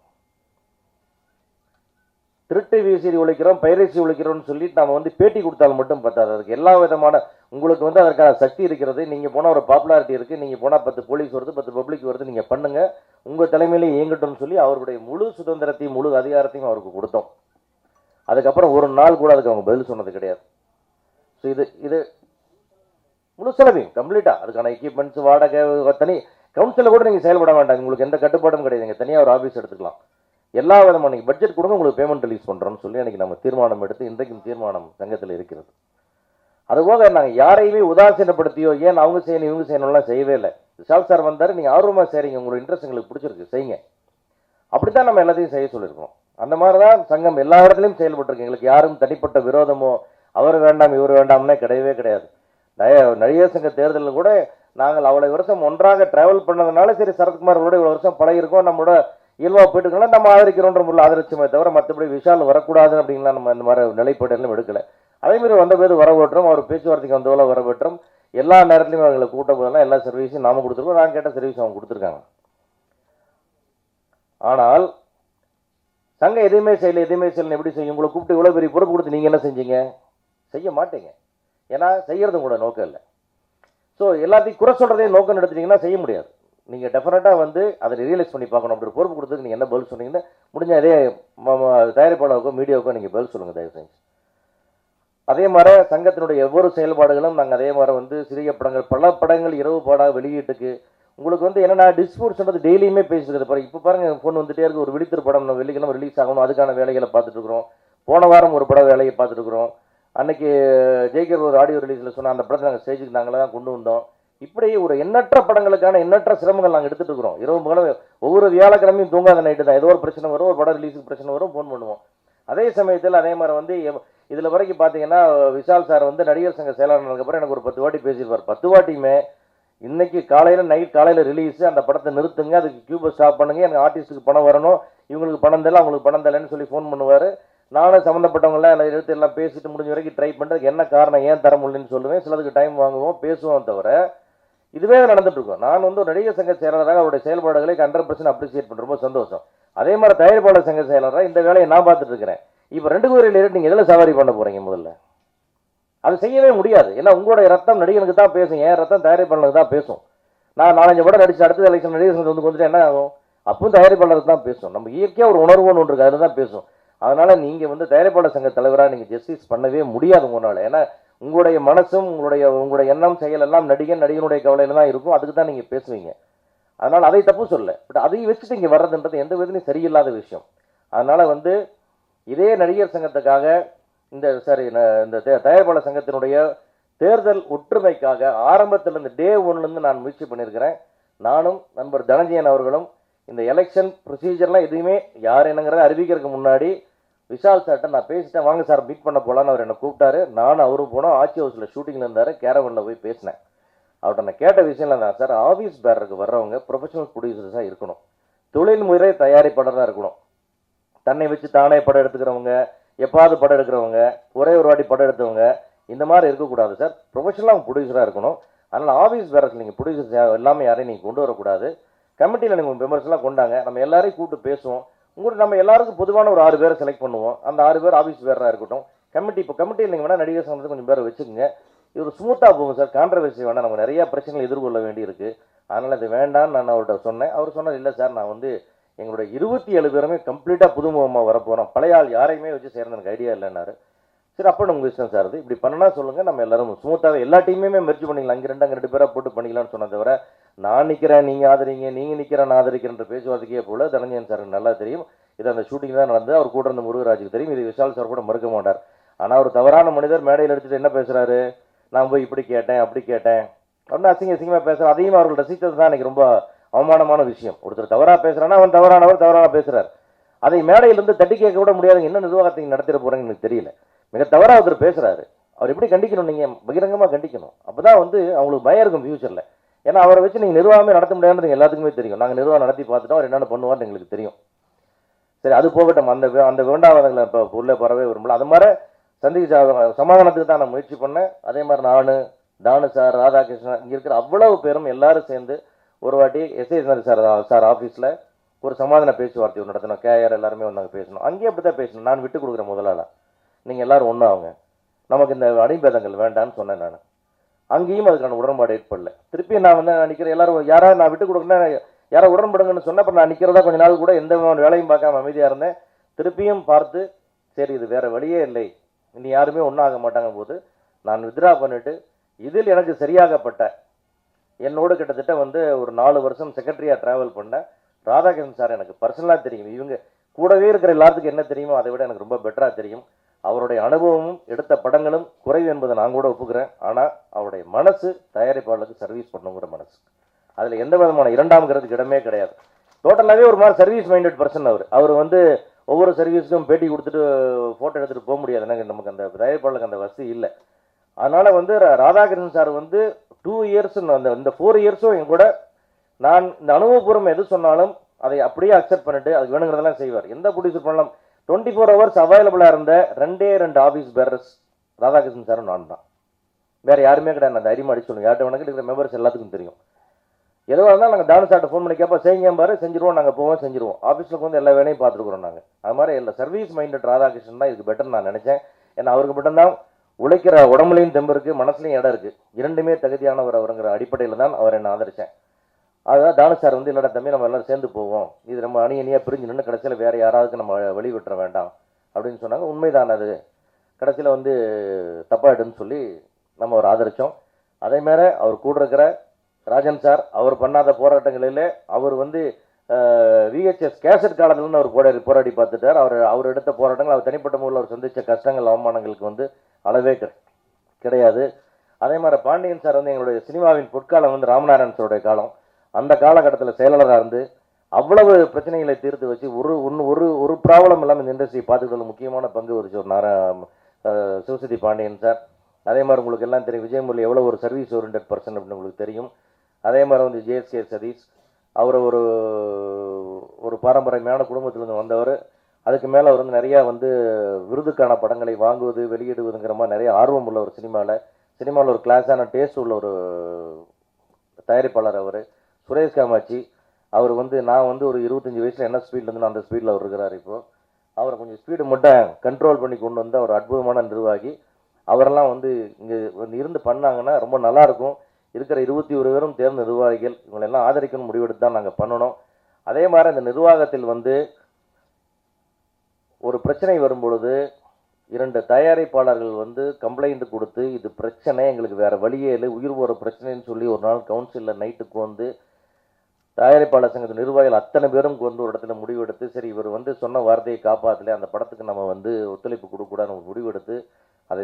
திருட்டு விசிடி ஒழிக்கிறோம், பைரசி ஒழிக்கிறோம்னு சொல்லிட்டு நம்ம பேட்டி கொடுத்தாலும் மட்டும் பத்தாது. அதுக்கு எல்லா விதமான உங்களுக்கு அதற்கான சக்தி இருக்கிறது. நீங்கள் போனால் ஒரு பாப்புலாரிட்டி இருக்குது, நீங்கள் போனால் 10 போலீஸ் வருது, 10 பப்ளிக் வருது, நீங்கள் பண்ணுங்கள், உங்கள் தலைமையிலே இயங்கட்டும்னு சொல்லி அவருடைய முழு சுதந்திரத்தையும் முழு அதிகாரத்தையும் அவருக்கு கொடுத்தோம். அதுக்கப்புறம் ஒரு நாள் கூட அதுக்கு அவங்க பதில் சொன்னது கிடையாது. ஸோ இது முழு செலவையும் கம்ப்ளீட்டாக அதுக்கான எக்யூப்மெண்ட்ஸ், வாடகை, தனி கவுன்சிலில் கூட நீங்கள் செயல்பட வேண்டாம். உங்களுக்கு எந்த கட்டுப்பாடும் கிடையாது. நீங்கள் தனியாக ஒரு ஆஃபீஸ் எடுத்துக்கலாம். எல்லா விதமான நீங்கள் பட்ஜெட் கொடுங்க, உங்களுக்கு பேமெண்ட் ரிலீஸ் பண்ணுறோன்னு சொல்லி அன்றைக்கி நம்ம தீர்மானம் எடுத்து இன்றைக்கும் தீர்மானம் சங்கத்தில் இருக்கிறது. அதுபோக நாங்கள் யாரையுமே உதாசீனப்படுத்தியோ ஏன் அவங்க செய்யணும் இவங்க செய்யணும்லாம் செய்யவே இல்லை. விஷால் சார் வந்தார், நீங்கள் ஆர்வமாக செய்கிறீங்க, உங்களோட இன்ட்ரெஸ்ட் எங்களுக்கு பிடிச்சிருக்கு, செய்யுங்க. அப்படி தான் நம்ம எல்லாத்தையும் செய்ய சொல்லியிருக்கோம். அந்த மாதிரி தான் சங்கம் எல்லா இடத்துலையும் செயல்பட்டுருக்கு. எங்களுக்கு யாரும் தனிப்பட்ட விரோதமோ அவர் வேண்டாம் இவர் வேண்டாம்னே கிடையவே கிடையாது. நடிகர் சங்க தேர்தலில் கூட நாங்கள் அவ்வளோ வருஷம் ஒன்றாக டிராவல் பண்ணதுனால சரி சரத்குமாரோட இவ்வளோ வருஷம் பழகிருக்கோம், நம்மளோட இயல்பாக போயிட்டுக்கலாம், நம்ம ஆதரிக்கிறோன்ற முறையில் ஆதரிச்சுமே தவிர மற்றபடி விஷால் வரக்கூடாது அப்படின்லாம் நம்ம இந்த மாதிரி நிலைப்பாடுகளும் எடுக்கலை. அதேமாதிரி வந்த பேர் வரவேற்றோம், அவர் பேச்சுவார்த்தைக்கு வந்தவள வரவேற்றோம். எல்லா நேரத்துலையும் அவங்களை கூட்ட போதெல்லாம் எல்லா சர்வீஸும் நாம கொடுத்துருக்கோம். நான் கேட்ட சர்வீஸ் அவங்க கொடுத்துருக்காங்க. ஆனால் சங்கம் எதுவுமே செய்யலை எப்படி செய்யும்? உங்களை கூப்பிட்டு இவ்வளோ பெரிய பொறுப்பு கொடுத்து நீங்கள் என்ன செஞ்சீங்க? செய்ய மாட்டீங்க. ஏன்னா செய்யறதும் கூட நோக்கம் இல்லை. ஸோ எல்லாத்தையும் குறை சொல்கிறதே நோக்கம் எடுத்துட்டீங்கன்னா செய்ய முடியாது. நீங்கள் டெஃபினட்டாக அதை ரியலைஸ் பண்ணி பார்க்கணும். அப்படி ஒரு பொறுப்பு கொடுத்துக்கு நீங்கள் என்ன பதில் சொன்னீங்கன்னா முடிஞ்ச அதே தயாரிப்பாளருக்கோ மீடியாவுக்கோ நீங்கள் பதில் சொல்லுங்கள் தயவு செஞ்சு. அதே மாதிரி சங்கத்தினுடைய ஒவ்வொரு செயல்பாடுகளும் நாங்கள் அதே மாதிரி வந்து சிறிய படங்கள் பல படங்கள் இரவு பாடாக வெளியீட்டுக்கு உங்களுக்கு வந்து என்னென்னா டிஸ்ட்ரிபியூஷன் டெய்லியுமே பேசிக்கிறது பாருங்க. இப்போ பாருங்க ஃபோன் வந்துட்டே இருக்கு, ஒரு விழித்திரு படம் வெள்ளிக்கிழமை ரிலீஸ் ஆகணும், அதுக்கான வேலைகளை பார்த்துட்டு இருக்கிறோம். போன வாரம் ஒரு படம் வேலையை பார்த்துட்டு இருக்கிறோம். அன்னைக்கு ஜெய்கர் ஒரு ஆடியோ ரிலீஸில் சொன்னால் அந்த படத்தை நாங்கள் ஸ்டேஜுக்கு நாங்களே தான் கொண்டு வந்தோம். இப்படி ஒரு எண்ணற்ற படங்களுக்கான எண்ணற்ற சிரமங்கள் நாங்கள் எடுத்துகிட்டு இருக்கிறோம். இரவு பகலும் ஒவ்வொரு வியாழக்கிழமையும் தூங்காத நைட்டு தான். ஏதோ ஒரு பிரச்சனை வரும், ஒரு படம் ரிலீஸுக்கு பிரச்சனை வரும், ஃபோன் பண்ணுவோம். அதே சமயத்தில் அதே மாதிரி வந்து இதில் வரைக்கும் பார்த்தீங்கன்னா விஷால் சார் வந்து நடிகர் சங்க செயலாளருக்கு அப்புறம் எனக்கு ஒரு 10 வாட்டி பேசியிருப்பார். 10 வாட்டியுமே இன்னைக்கு காலையில் ரிலீஸு, அந்த படத்தை நிறுத்துங்க, அதுக்கு கியூபை ஸ்டாப் பண்ணுங்க, எனக்கு ஆர்டிஸ்ட்டுக்கு பணம் வரணும், இவங்களுக்கு பணம் தெரியல அவங்களுக்கு பணம் தெரியலன்னு சொல்லி ஃபோன் பண்ணுவார். நானும் சம்மந்தப்பட்டவங்களாம் எடுத்து எல்லாம் பேசிட்டு முடிஞ்ச வரைக்கும் ட்ரை பண்ணுறதுக்கு என்ன காரணம், ஏன் தர முடியலன்னு சொல்லுவேன். சிலதுக்கு டைம் வாங்குவோம், பேசுவோம். தவிர இதுவே நடந்துட்டு இருக்கும். நான் வந்து ஒரு நடிகர் சங்க செயலாளராக அவருடைய செயல்பாடுகளை 100% அப்ரிசியேட் பண்ணுற ரொம்ப சந்தோஷம். அதே மாதிரி தயாரிப்பாளர் சங்க செயலாளராக இந்த வேலையை நான் பார்த்துட்டு இருக்கிறேன். இப்போ 2 கோரியில் ஏறிட்டு நீங்கள் எதில் சவாரி பண்ண போகிறீங்க? முதல்ல அது செய்யவே முடியாது. ஏன்னா உங்களுடைய ரத்தம் நடிகனுக்கு தான் பேசும், என் ரத்தம் தயாரிப்பாளருக்கு தான் பேசும். நான் 4-5 படம் நடிச்சு அடுத்த எலெக்ஷன் நடிகர் சங்கம் வந்துட்டு என்ன ஆகும்? அப்பவும் தயாரிப்பாளருக்கு தான் பேசும். நம்ம இயற்கையாக ஒரு உணர்வுன்னு ஒன்று இருக்குது, அதுதான் பேசும். அதனால நீங்கள் வந்து தயாரிப்பாளர் சங்க தலைவராக நீங்கள் ஜஸ்டிஸ் பண்ணவே முடியாது உங்களால். ஏன்னா உங்களுடைய மனசும் உங்களுடைய எண்ணம் செயல் எல்லாம் நடிகனுடைய கவலையில தான் இருக்கும். அதுக்கு தான் நீங்கள் பேசுவீங்க. அதனால் அதை தப்பு சொல்ல, பட் அதை வச்சுட்டு இங்கே வர்றதுன்றது எந்த விதத்துலையும் சரியில்லாத விஷயம். அதனால வந்து இதே நடிகர் சங்கத்துக்காக இந்த தயாரிப்பாளர் சங்கத்தினுடைய தேர்தல் ஒற்றுமைக்காக ஆரம்பத்திலிருந்து டே 1லேருந்து நான் முயற்சி பண்ணியிருக்கிறேன். நானும் நண்பர் தனஞ்சயன் அவர்களும் இந்த எலெக்ஷன் ப்ரொசீஜர்லாம் எதுவுமே யார் என்னங்கிறத அறிவிக்கிறதுக்கு முன்னாடி விஷால் சார்ட்ட நான் பேசிட்டேன், வாங்க சார் மீட் பண்ண போகலான்னு அவர் என்னை கூப்பிட்டாரு. நானும் அவரும் போனோம். ஆட்சி ஹவுஸில் ஷூட்டிங்கில் இருந்தார், கேரவனில் போய் பேசினேன். அவர்கிட்ட நான் கேட்ட விஷயம் தான் சார், ஆஃபீஸ் பேரருக்கு வர்றவங்க ப்ரொஃபஷனல் ப்ரொடியூசர்ஸாக இருக்கணும், தொழில்முறை தயாரிப்பாளராக இருக்கணும். தன்னை வச்சு தானே படம் எடுத்துக்கிறவங்க, எப்பாவது படம் எடுக்கிறவங்க, ஒரே ஒரு வாட்டி படம் எடுத்தவங்க, இந்த மாதிரி இருக்கக்கூடாது சார். ப்ரொஃபஷனலாக ப்ரொடியூசராக இருக்கணும். அதனால் ஆஃபீஸ் பேரர்ஸ் நீங்கள் ப்ரொடியூசர்ஸ் எல்லாமே யாரையும் நீங்கள் கொண்டு வரக்கூடாது. கமிட்டியில் நீங்கள் மெம்பர்ஸ்லாம் கொண்டாங்க, நம்ம எல்லாரையும் கூப்பிட்டு பேசுவோம். உங்களுக்கு நம்ம எல்லாருக்கும் பொதுவான ஒரு 6 பேரை செலக்ட் பண்ணுவோம். அந்த 6 பேர் ஆஃபீஸ் பேராக இருக்கட்டும். இப்போ கமிட்டியில் நீங்கள் வேணால் நடிகர் சங்கத்துக்கு கொஞ்சம் பேரை வச்சுக்கோங்க. இது ஒரு ஸ்மூத்தாக போகும் சார், கான்ட்ரவர்சி வேணால், நம்ம நிறையா பிரச்சனைகள் எதிர்கொள்ள வேண்டி இருக்குது. அதனால் இது வேண்டான்னு நான் அவர்கிட்ட சொன்னேன். அவர் சொன்னார், இல்லை சார் நான் வந்து எங்களுடைய 27 பேருமே கம்ப்ளீட்டாக புதுமுகமாக வரப்போகிறோம், பழைய ஆள் யாரையுமே வச்சு சேர்ந்து எனக்கு ஐடியா இல்லைன்னாரு. சரி அப்போ உங்கள் இஷ்டம் சார், இது இப்படி பண்ணனா சொல்லுங்கள், நம்ம எல்லாரும் ஸ்மூத்தாகவே எல்லா டீமுமே மெர்ஜ் பண்ணிக்கலாம், அங்கே 2 பேராக போட்டு பண்ணிக்கலாம்னு சொன்ன தவிர நான் நிற்கிறேன் நீங்கள் ஆதரிங்க, நீங்கள் நிற்கிறேன் நான் ஆதரிக்கிறேன்ற பேச்சுவார்த்தைக்கே போல தனஞ்சயன் சாருக்கு நல்லா தெரியும். இது அந்த ஷூட்டிங் தான் நடந்து, அவர் கூட இருந்த முருகராஜுக்கு தெரியும். இது விஷால் சார் கூட மறுக்க மாட்டார். ஆனால் ஒரு தவறான மனிதர் மேடையில் எடுத்துகிட்டு என்ன பேசுகிறாரு, நான் போய் இப்படி கேட்டேன் அப்படி கேட்டேன் அப்படின்னு அசிங்கமாக பேசுகிறேன். அதையும் அவர்கள் ரசித்தது தான் எனக்கு ரொம்ப அவமானமான விஷயம். ஒருத்தர் தவறாக பேசுகிறான்னா அவன் தவறாக பேசுகிறார். அதை மேடையிலிருந்து தட்டி கேட்க கூட முடியாதுங்க. என்ன நிர்வாகத்தை நடத்திட போகிறேன்னு எனக்கு தெரியல. மிக தவறாக ஒருத்தர் பேசுகிறாரு, அவர் எப்படி கண்டிக்கணும்? நீங்கள் பகிரங்கமாக கண்டிக்கணும். அப்போ தான் வந்து அவங்களுக்கு பயம் இருக்கும் ஃபியூச்சரில். ஏன்னா அவரை வச்சு நீங்கள் நிர்வாகமே நடத்த முடியாதுன்னு எல்லாத்துக்குமே தெரியும். நாங்கள் நிர்வாகம் நடத்தி பார்த்துட்டோம், அவர் என்னென்ன பண்ணுவார்னு எங்களுக்கு தெரியும். சரி அது போகட்டும், அந்த வேண்டாவதங்களை இப்போ உள்ளே பரவே விரும்பல. அது மாதிரி சமாதானத்துக்கு தான் நான் முயற்சி பண்ணேன். அதே மாதிரி நான், தானு சார், ராதாகிருஷ்ணன், இங்கே இருக்கிற அவ்வளவு பேரும் எல்லாரும் சேர்ந்து ஒரு வாட்டி எஸ்ஐ சார் ஆஃபீஸில் ஒரு சமாதான பேச்சுவார்த்தை நடத்தணும். கேஆர் எல்லாருமே வந்தாங்க பேசணும். அங்கேயே அப்படி தான் பேசணும். நான் விட்டு கொடுக்குறேன் முதலாளா, நீங்கள் எல்லோரும் ஒன்றாகுங்க, நமக்கு இந்த அடிபேதங்கள் வேண்டான்னு சொன்னேன். நான் அங்கேயும் அதுக்கான உடன்பாடு ஏற்படல. திருப்பி நான் வந்து நிற்கிறேன், எல்லாரும் யாராவது நான் விட்டு கொடுக்குறேன்னா யாரோ உடன்படுங்கன்னு சொன்னேன். அப்புறம் நான் நிற்கிறதா கொஞ்ச நாள் கூட எந்த வேலையும் பார்க்காம அமைதியாக இருந்தேன். திருப்பியும் பார்த்து சரி இது வேறு வழியே இல்லை, இனி யாருமே ஒன்றாக மாட்டாங்க போது நான் வித்ரா பண்ணிவிட்டு இதில் எனக்கு சரியாகப்பட்ட என்னோடு கிட்டத்தட்ட வந்து ஒரு 4 வருஷம் செக்ரட்டரியாக ட்ராவல் பண்ணேன். ராதாகிருஷ்ணன் சார் எனக்கு பர்சனலாக தெரியும். இவங்க கூடவே இருக்கிற எல்லாத்துக்கும் என்ன தெரியுமோ அதை விட எனக்கு ரொம்ப பெட்டராக தெரியும். அவருடைய அனுபவமும் எடுத்த படங்களும் குறைவு என்பதை நான் கூட ஒப்புக்கிறேன். ஆனால் அவருடைய மனசு தயாரிப்பாளருக்கு சர்வீஸ் பண்ணுங்கிற மனசு, அதில் எந்த விதமான இரண்டாம்ங்கிறதுக்கு இடமே கிடையாது. டோட்டலாகவே ஒரு மாதிரி சர்வீஸ் மைண்டட் பர்சன் அவர் வந்து ஒவ்வொரு சர்வீஸுக்கும் பேட்டி கொடுத்துட்டு ஃபோட்டோ எடுத்துகிட்டு போக முடியாது. எனக்கு நமக்கு அந்த தயாரிப்பாளருக்கு அந்த வசதி இல்லை. அதனால் வந்து ராதாகிருஷ்ணன் சார் வந்து 2 இயர்ஸ் இந்த 4 இயர்ஸும் என் கூட நான் இந்த அனுபவபூர்வம் எது சொன்னாலும் அதை அப்படியே அக்செப்ட் பண்ணிட்டு அதுக்கு வேணுங்கிறதெல்லாம் செய்வார். எந்த ப்ரொடியூசர் பண்ணலாம் 24 ஹவர்ஸ் அவைலபிளாக இருந்த 2 ஆஃபீஸ் பேரர்ஸ் ராதாகிருஷ்ணன் சாரும் நான் தான், வேறு யாருமே கிடையாது. நான் தைரியமாக அடிச்சு சொல்லுங்கள், யார்கிட்ட வேணுங்க இருக்கிற மெம்பர்ஸ் எல்லாத்துக்கும் தெரியும். எதுவாக இருந்தாலும் நாங்கள் தானு சார்ட்ட ஃபோன் பண்ணி கேட்போம், செய்யுங்க பாரு செஞ்சிருவோம், நாங்கள் போவோம் செஞ்சிருவோம். ஆஃபீஸில் வந்து எல்லா வேலையும் பார்த்துருக்குறோம் நாங்கள். அது மாதிரி எல்லா சர்வீஸ் மைண்டட் ராதாகிருஷ்ணன் தான் இதுக்கு பெட்டர் நான் நினச்சேன். ஏன்னா அவருக்கு மட்டும்தான் உழைக்கிற உடம்புலையும் தெம்பு இருக்குது, மனசுலையும் இடம் இருக்குது, 2மே தகுதியானவர் அவருங்கிற அடிப்படையில் தான் அவர் என்னை ஆதரித்தேன். அதுதான் தானு சார் வந்து இல்லைடா தம்பி நம்ம எல்லோரும் சேர்ந்து போவோம், இது நம்ம அணியணியாக பிரிஞ்சு நின்று கடைசியில் வேறு யாராவது நம்ம வெளிவிட்டுற வேண்டாம் அப்படின்னு சொன்னாங்க. உண்மைதான் அது. கடைசியில் வந்து தப்பாயிடுன்னு சொல்லி நம்ம அவர் ஆதரித்தோம். அதே மாதிரி அவர் கூட இருக்கிற ராஜன் சார் அவர் பண்ணாத போராட்டங்களில் அவர் வந்து விஹெச்எஸ் கேசட் காலத்துலேருந்து அவர் போராடி பார்த்துட்டார். அவர் எடுத்த போராட்டங்கள் அவர் தனிப்பட்ட முறையில் அவர் சந்தித்த கஷ்டங்கள் அவமானங்களுக்கு வந்து அளவே கிடையாது. அதே மாதிரி பாண்டியன் சார் வந்து எங்களுடைய சினிமாவின் பொற்காலம் வந்து ராமநாராயணன் சாருடைய காலம். அந்த காலகட்டத்தில் செயலாளராக இருந்து அவ்வளவு பிரச்சனைகளை தீர்த்து வச்சு ஒரு ப்ராப்ளம் இல்லாமல் இந்த இண்டஸ்ட்ரியை பார்த்துக்கிறதுல முக்கியமான பங்கு வகிச்ச ஒரு சிவசக்தி பாண்டியன் சார். அதே மாதிரி உங்களுக்கு எல்லாம் தெரியும் விஜயமுரளி எவ்வளோ ஒரு சர்வீஸ் ஓரியன்ட் பர்சன் அப்படின்னு உங்களுக்கு தெரியும். அதே மாதிரி வந்து ஜேஎஸ்கே சதீஷ் அவர் ஒரு பாரம்பரியமான குடும்பத்திலிருந்து வந்தவர். அதுக்கு மேலே அவர் வந்து நிறையா வந்து விருதுக்கான படங்களை வாங்குவது வெளியிடுவதுங்கிற மாதிரி நிறைய ஆர்வம் உள்ள ஒரு சினிமாவில் ஒரு கிளாஸான டேஸ்ட் உள்ள ஒரு தயாரிப்பாளர் அவர். சுரேஷ் காமாட்சி அவர் வந்து நான் வந்து ஒரு 25 வயசில் என்ன ஸ்பீடில் இருந்து அந்த ஸ்பீடில் அவர் இருக்கிறார். இப்போது அவரை கொஞ்சம் ஸ்பீடு மட்டும் கண்ட்ரோல் பண்ணி கொண்டு வந்து ஒரு அற்புதமான நிர்வாகி. அவரெல்லாம் வந்து இங்கே வந்து இருந்து பண்ணாங்கன்னா ரொம்ப நல்லாயிருக்கும். இருக்கிற 21 பேரும் தேர்ந்த நிர்வாகிகள் இவங்களெல்லாம் ஆதரிக்கணும் முடிவெடுத்து தான் நாங்கள் பண்ணணும். அதே மாதிரி அந்த நிர்வாகத்தில் வந்து ஒரு பிரச்சனை வரும்பொழுது 2 தயாரிப்பாளர்கள் வந்து கம்ப்ளைண்ட் கொடுத்து இது பிரச்சனை எங்களுக்கு வேறு வழியே இல்லை உயிர் போகிற பிரச்சனைன்னு சொல்லி ஒரு நாள் கவுன்சிலில் நைட்டுக்கு வந்து தயாரிப்பாளர் சங்கத்து நிர்வாகிகள் அத்தனை பேரும் வந்து ஒரு இடத்துல முடிவெடுத்து சரி இவர் வந்து சொன்ன வார்த்தையை காப்பாற்றல அந்த படத்துக்கு நம்ம வந்து ஒத்துழைப்பு கொடுக்கக்கூடாதுன்னு முடிவெடுத்து அதை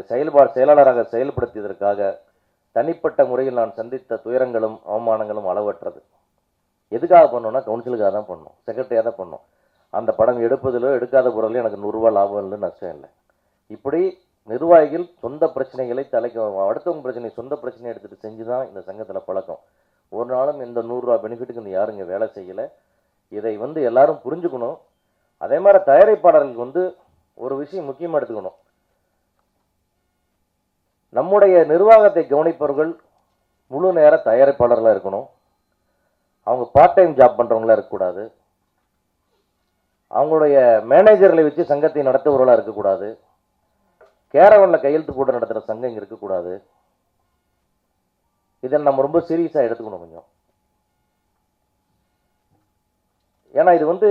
செயலாளராக செயல்படுத்தியதற்காக தனிப்பட்ட முறையில் நான் சந்தித்த துயரங்களும் அவமானங்களும் அளவற்றது. எதுக்காக பண்ணோன்னா கவுன்சிலுக்காக தான் பண்ணோம், செக்ரட்டரியாக தான் பண்ணோம். அந்த படம் எடுப்பதிலோ எடுக்காத பொருளில் எனக்கு 100 ரூபா லாபம் இல்லை, நஷ்டம் இல்லை. இப்படி நிர்வாகிகள் சொந்த பிரச்சனைகளை அடுத்தவங்க பிரச்சனை சொந்த பிரச்சனையை எடுத்துகிட்டு செஞ்சு தான் இந்த சங்கத்தில் பழக்கம். ஒரு நாளும் இந்த 100 ரூபா பெனிஃபிட்டுக்கு இந்த யாரும் இங்கே வேலை செய்யலை. இதை வந்து எல்லாரும் புரிஞ்சுக்கணும். அதே மாதிரி தயாரிப்பாளர்களுக்கு வந்து ஒரு விஷயம் முக்கியமாக எடுத்துக்கணும். நம்முடைய நிர்வாகத்தை கவனிப்பவர்கள் முழு நேர தயாரிப்பாளர்களாக இருக்கணும். அவங்க பார்ட் டைம் ஜாப் பண்ணுறவங்களாக இருக்கக்கூடாது. அவங்களுடைய மேனேஜர்களை வச்சு சங்கத்தை நடத்துபவர்களாக இருக்கக்கூடாது. கேரவனில் கையெழுத்து போட்டு நடத்துகிற சங்கம் இங்கே இருக்கக்கூடாது. இதை நம்ம ரொம்ப சீரியஸாக எடுத்துக்கணும் கொஞ்சம். ஏன்னா இது வந்து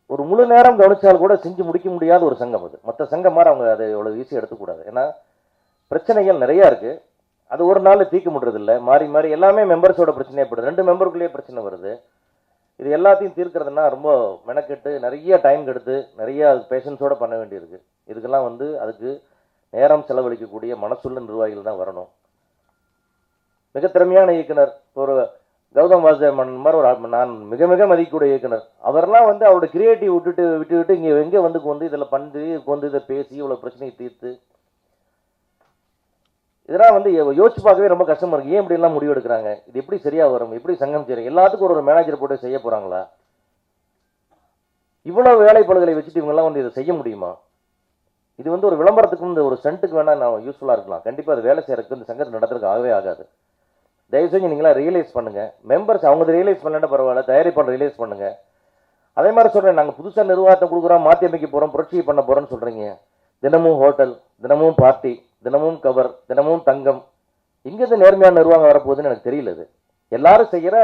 ஒரு முழு நேரம் கவனிச்சால் கூட செஞ்சு முடிக்க முடியாத ஒரு சங்கம். அது மற்ற சங்கம் மாதிரி அவங்க அதை எவ்வளோ ஈஸியாக எடுத்துக்கூடாது. ஏன்னா பிரச்சனைகள் நிறையா இருக்குது. அது ஒரு நாள் தீர்க்க முடியறதில்லை. மாறி மாறி எல்லாமே மெம்பர்ஸோட பிரச்சனையே போடுது. 2 மெம்பருக்குள்ளேயே பிரச்சனை வருது. இது எல்லாத்தையும் தீர்க்கிறதுனா ரொம்ப மெனக்கெட்டு நிறைய டைம் எடுத்து நிறைய பேஷன்ஸோடு பண்ண வேண்டியிருக்கு. இதுக்கெல்லாம் வந்து அதுக்கு நேரம் செலவழிக்கக்கூடிய மனசுள்ள நிர்வாகிகள் தான் வரணும். மிக திறமையான இயக்குனர் ஒரு கௌதம் வாசுதேவன் மாதிரி ஒரு நான் மிக மிக மதிக்கக்கூடிய இயக்குனர். அவரெல்லாம் வந்து அவரோட கிரியேட்டிவ் விட்டுவிட்டு இங்கே எங்கே வந்து இதில் பண்ணி இதை பேசி இவ்வளோ பிரச்சனையை தீர்த்து இதெல்லாம் வந்து யோசிச்சு பார்க்கவே ரொம்ப கஷ்டமாக இருக்குது. ஏன் இப்படிலாம் முடிவு எடுக்கிறாங்க? இது எப்படி சரியாக வரும்? எப்படி சங்கம் செய்யும்? எல்லாத்துக்கும் ஒரு மேனேஜர் போட்டு செய்ய போகிறாங்களா? இவ்வளோ வேலைப்பாடுகளை வச்சுட்டு இவங்கெல்லாம் வந்து இதை செய்ய முடியுமா? இது வந்து ஒரு விளம்பரத்துக்கும் இந்த ஒரு ஸ்டண்ட்டுக்கு வேணால் நான் யூஸ்ஃபுல்லாக இருக்கலாம். கண்டிப்பாக அது வேலை செய்யறதுக்கு இந்த சங்கத்தை நடத்துறதுக்கு ஆகவே ஆகாது. தயவு செஞ்சு நீங்களாம் ரியலைஸ் பண்ணுங்கள். மெம்பர்ஸ் அவங்க ரியலைஸ் பண்ணலன்னா பரவாயில்ல, தயாரிப்பாளர் ரியலைஸ் பண்ணுங்கள். அதே மாதிரி சொல்கிறேன், நாங்கள் புதுசாக நிர்வாகத்தை கொடுக்குறோம், மாற்றி அமைக்க போகிறோம், புரட்சி பண்ண போகிறோன்னு சொல்கிறீங்க. தினமும் ஹோட்டல், தினமும் பார்ட்டி, தினமும் கவர், தினமும் தங்கம். இங்கேருந்து நேர்மையான நிர்வாகம் வரப்போகுதுன்னு எனக்கு தெரியல. இது எல்லாரும் செய்கிற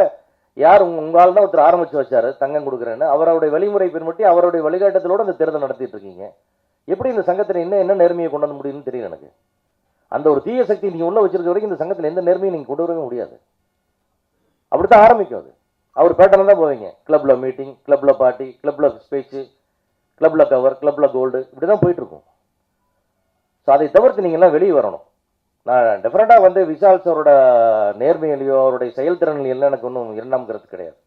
யார் உங்களால் தான் ஒருத்தர் ஆரம்பித்து வச்சார் தங்கம் கொடுக்குறேன்னு. அவருடைய வழிமுறை பின்பற்றி அவருடைய வழிகாட்டத்திலோடு அந்த தேர்தல் நடத்திட்டு இருக்கீங்க. எப்படி இந்த சங்கத்தில் என்ன நேர்மையை கொண்டு வர முடியும்னு தெரியல எனக்கு. அந்த ஒரு தீய சக்தி நீங்கள் உள்ள வச்சிருக்க வரைக்கும் இந்த சங்கத்தில் எந்த நேர்மையும் நீங்கள் கொண்டு வரவே முடியாது. அப்படித்தான் ஆரம்பிக்கும் அது. அவர் பேட்டர்ல தான் போவீங்க. கிளப்பில் மீட்டிங், கிளப்பில் பார்ட்டி, கிளப்பில் ஸ்பீச்சு, கிளப்பில் கவர், கிளப்பில் கோல்டு, இப்படி தான் போயிட்டுருக்கும். ஸோ அதை தவிர்த்து நீங்கள்லாம் வெளியே வரணும். நான் டெஃபரெண்டாக வந்து விஷால் சாரோட நேர்மையிலையோ அவருடைய செயல்திறனிலையெல்லாம் எனக்கு ஒன்றும் இரண்டாம் கருத்து கிடையாது.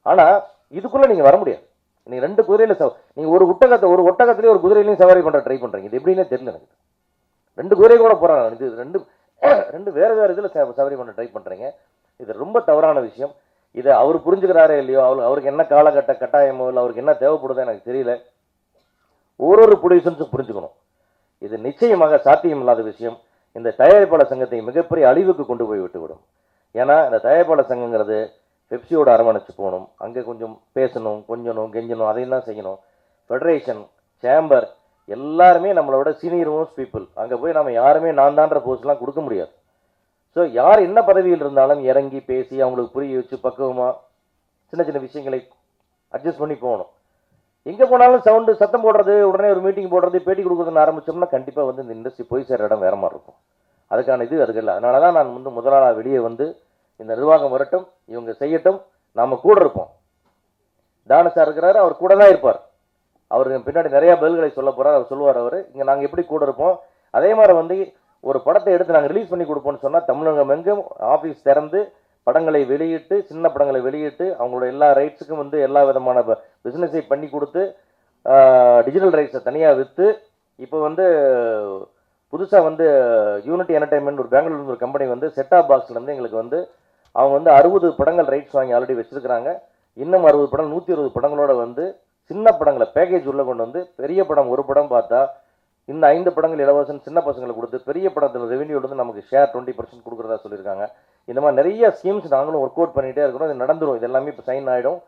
ஆனால் இதுக்குள்ளே நீங்கள் வர முடியாது. நீங்கள் 2 குதிரையில் நீங்கள் ஒரு ஒட்டகத்திலேயே ஒரு குதிரையிலையும் சவாரி பண்ணுற ட்ரை பண்ணுறீங்க. இது எப்படின்னே தெரியல எனக்கு. 2 குதிரை கூட போகிறாங்க. இது ரெண்டு வேறு இதில் சவாரி பண்ண ட்ரை பண்ணுறீங்க. இது ரொம்ப தவறான விஷயம். இதை அவர் புரிஞ்சுக்கிறாரே இல்லையோ, அவருக்கு என்ன கட்டாயமோ இல்லை அவருக்கு என்ன தேவைப்படுதோ எனக்கு தெரியல. ஒரு ப்ரொடியூசர்ஸும் புரிஞ்சுக்கணும். இது நிச்சயமாக சாத்தியமில்லாத விஷயம். இந்த தயாரிப்பாளர் சங்கத்தை மிகப்பெரிய அழிவுக்கு கொண்டு போய் விட்டுவிடும். ஏன்னா இந்த தயாரிப்பாளர் சங்கங்கிறது பெப்சியோட அரவணைச்சு போகணும். அங்கே கொஞ்சம் பேசணும், கொஞ்சணும், கெஞ்சணும், அதையும் தான் செய்யணும். ஃபெடரேஷன், சேம்பர் எல்லாருமே நம்மளோட சீனியர் மோஸ்ட் பீப்புள். அங்கே போய் நம்ம யாருமே நான் தான்ற போஸ்ட்லாம் கொடுக்க முடியாது. ஸோ யார் என்ன பதவியில் இருந்தாலும் இறங்கி பேசி அவங்களுக்கு புரிய வச்சு பக்குவமாக சின்ன சின்ன விஷயங்களை அட்ஜஸ்ட் பண்ணி போகணும். எங்கே போனாலும் சவுண்டு சத்தம் போடுறது, உடனே ஒரு மீட்டிங் போடுறது, பேட்டி கொடுக்குறதுன்னு ஆரம்பிச்சோம்னா கண்டிப்பாக வந்து இந்த இண்டஸ்ட்ரி போய் சேர இடம் வேற மாதிரி இருக்கும். அதுக்கான இது அதுக்கு இல்லை. அதனால தான் நான் வந்து முதலாளாக வெளியே வந்து இந்த நிர்வாகம் வரட்டும், இவங்க செய்யட்டும், நாம் கூட இருப்போம். தானு சார் இருக்கிறாரு, அவர் கூட தான் இருப்பார். அவருக்கு பின்னாடி நிறையா பதில்களை சொல்ல போகிறார். அவர் சொல்லுவார், அவர் இங்கே நாங்கள் எப்படி கூட இருப்போம். அதே மாதிரி வந்து ஒரு படத்தை எடுத்து நாங்கள் ரிலீஸ் பண்ணி கொடுப்போம்னு சொன்னால் தமிழகம் எங்கும் ஆஃபீஸ் திறந்து படங்களை வெளியிட்டு, சின்ன படங்களை வெளியிட்டு, அவங்களோட எல்லா ரைட்ஸுக்கும் வந்து எல்லா விதமான பிஸ்னஸை பண்ணி கொடுத்து, டிஜிட்டல் ரைட்ஸை தனியாக விற்று, இப்போ வந்து புதுசாக வந்து யூனிட்டி என்டர்டைன்மெண்ட் ஒரு பெங்களூர் ஒரு கம்பெனி வந்து செட்டாப் பாக்ஸ்லேருந்து எங்களுக்கு வந்து அவங்க வந்து 60 படங்கள் ரைட்ஸ் வாங்கி ஆல்ரெடி வச்சுருக்கிறாங்க. இன்னும் 60 படங்கள் 120 படங்களோட வந்து சின்ன படங்களை பேக்கேஜ் உள்ளே கொண்டு வந்து பெரிய படம் ஒரு படம் பார்த்தா இந்த 5 படங்கள் இலவசம் சின்ன பசங்களுக்கு கொடுத்து பெரிய படத்தில் ரெவென்யூ வந்து நமக்கு ஷேர் 20% கொடுக்குறதா சொல்லியிருக்காங்க. இந்த மாதிரி நிறைய ஸ்கீம்ஸ் நாங்களும் ஒர்க் அவுட் பண்ணிகிட்டே இருக்கிறோம். இது நடந்துடும். இது எல்லாமே இப்போ சைன் ஆகிடும்.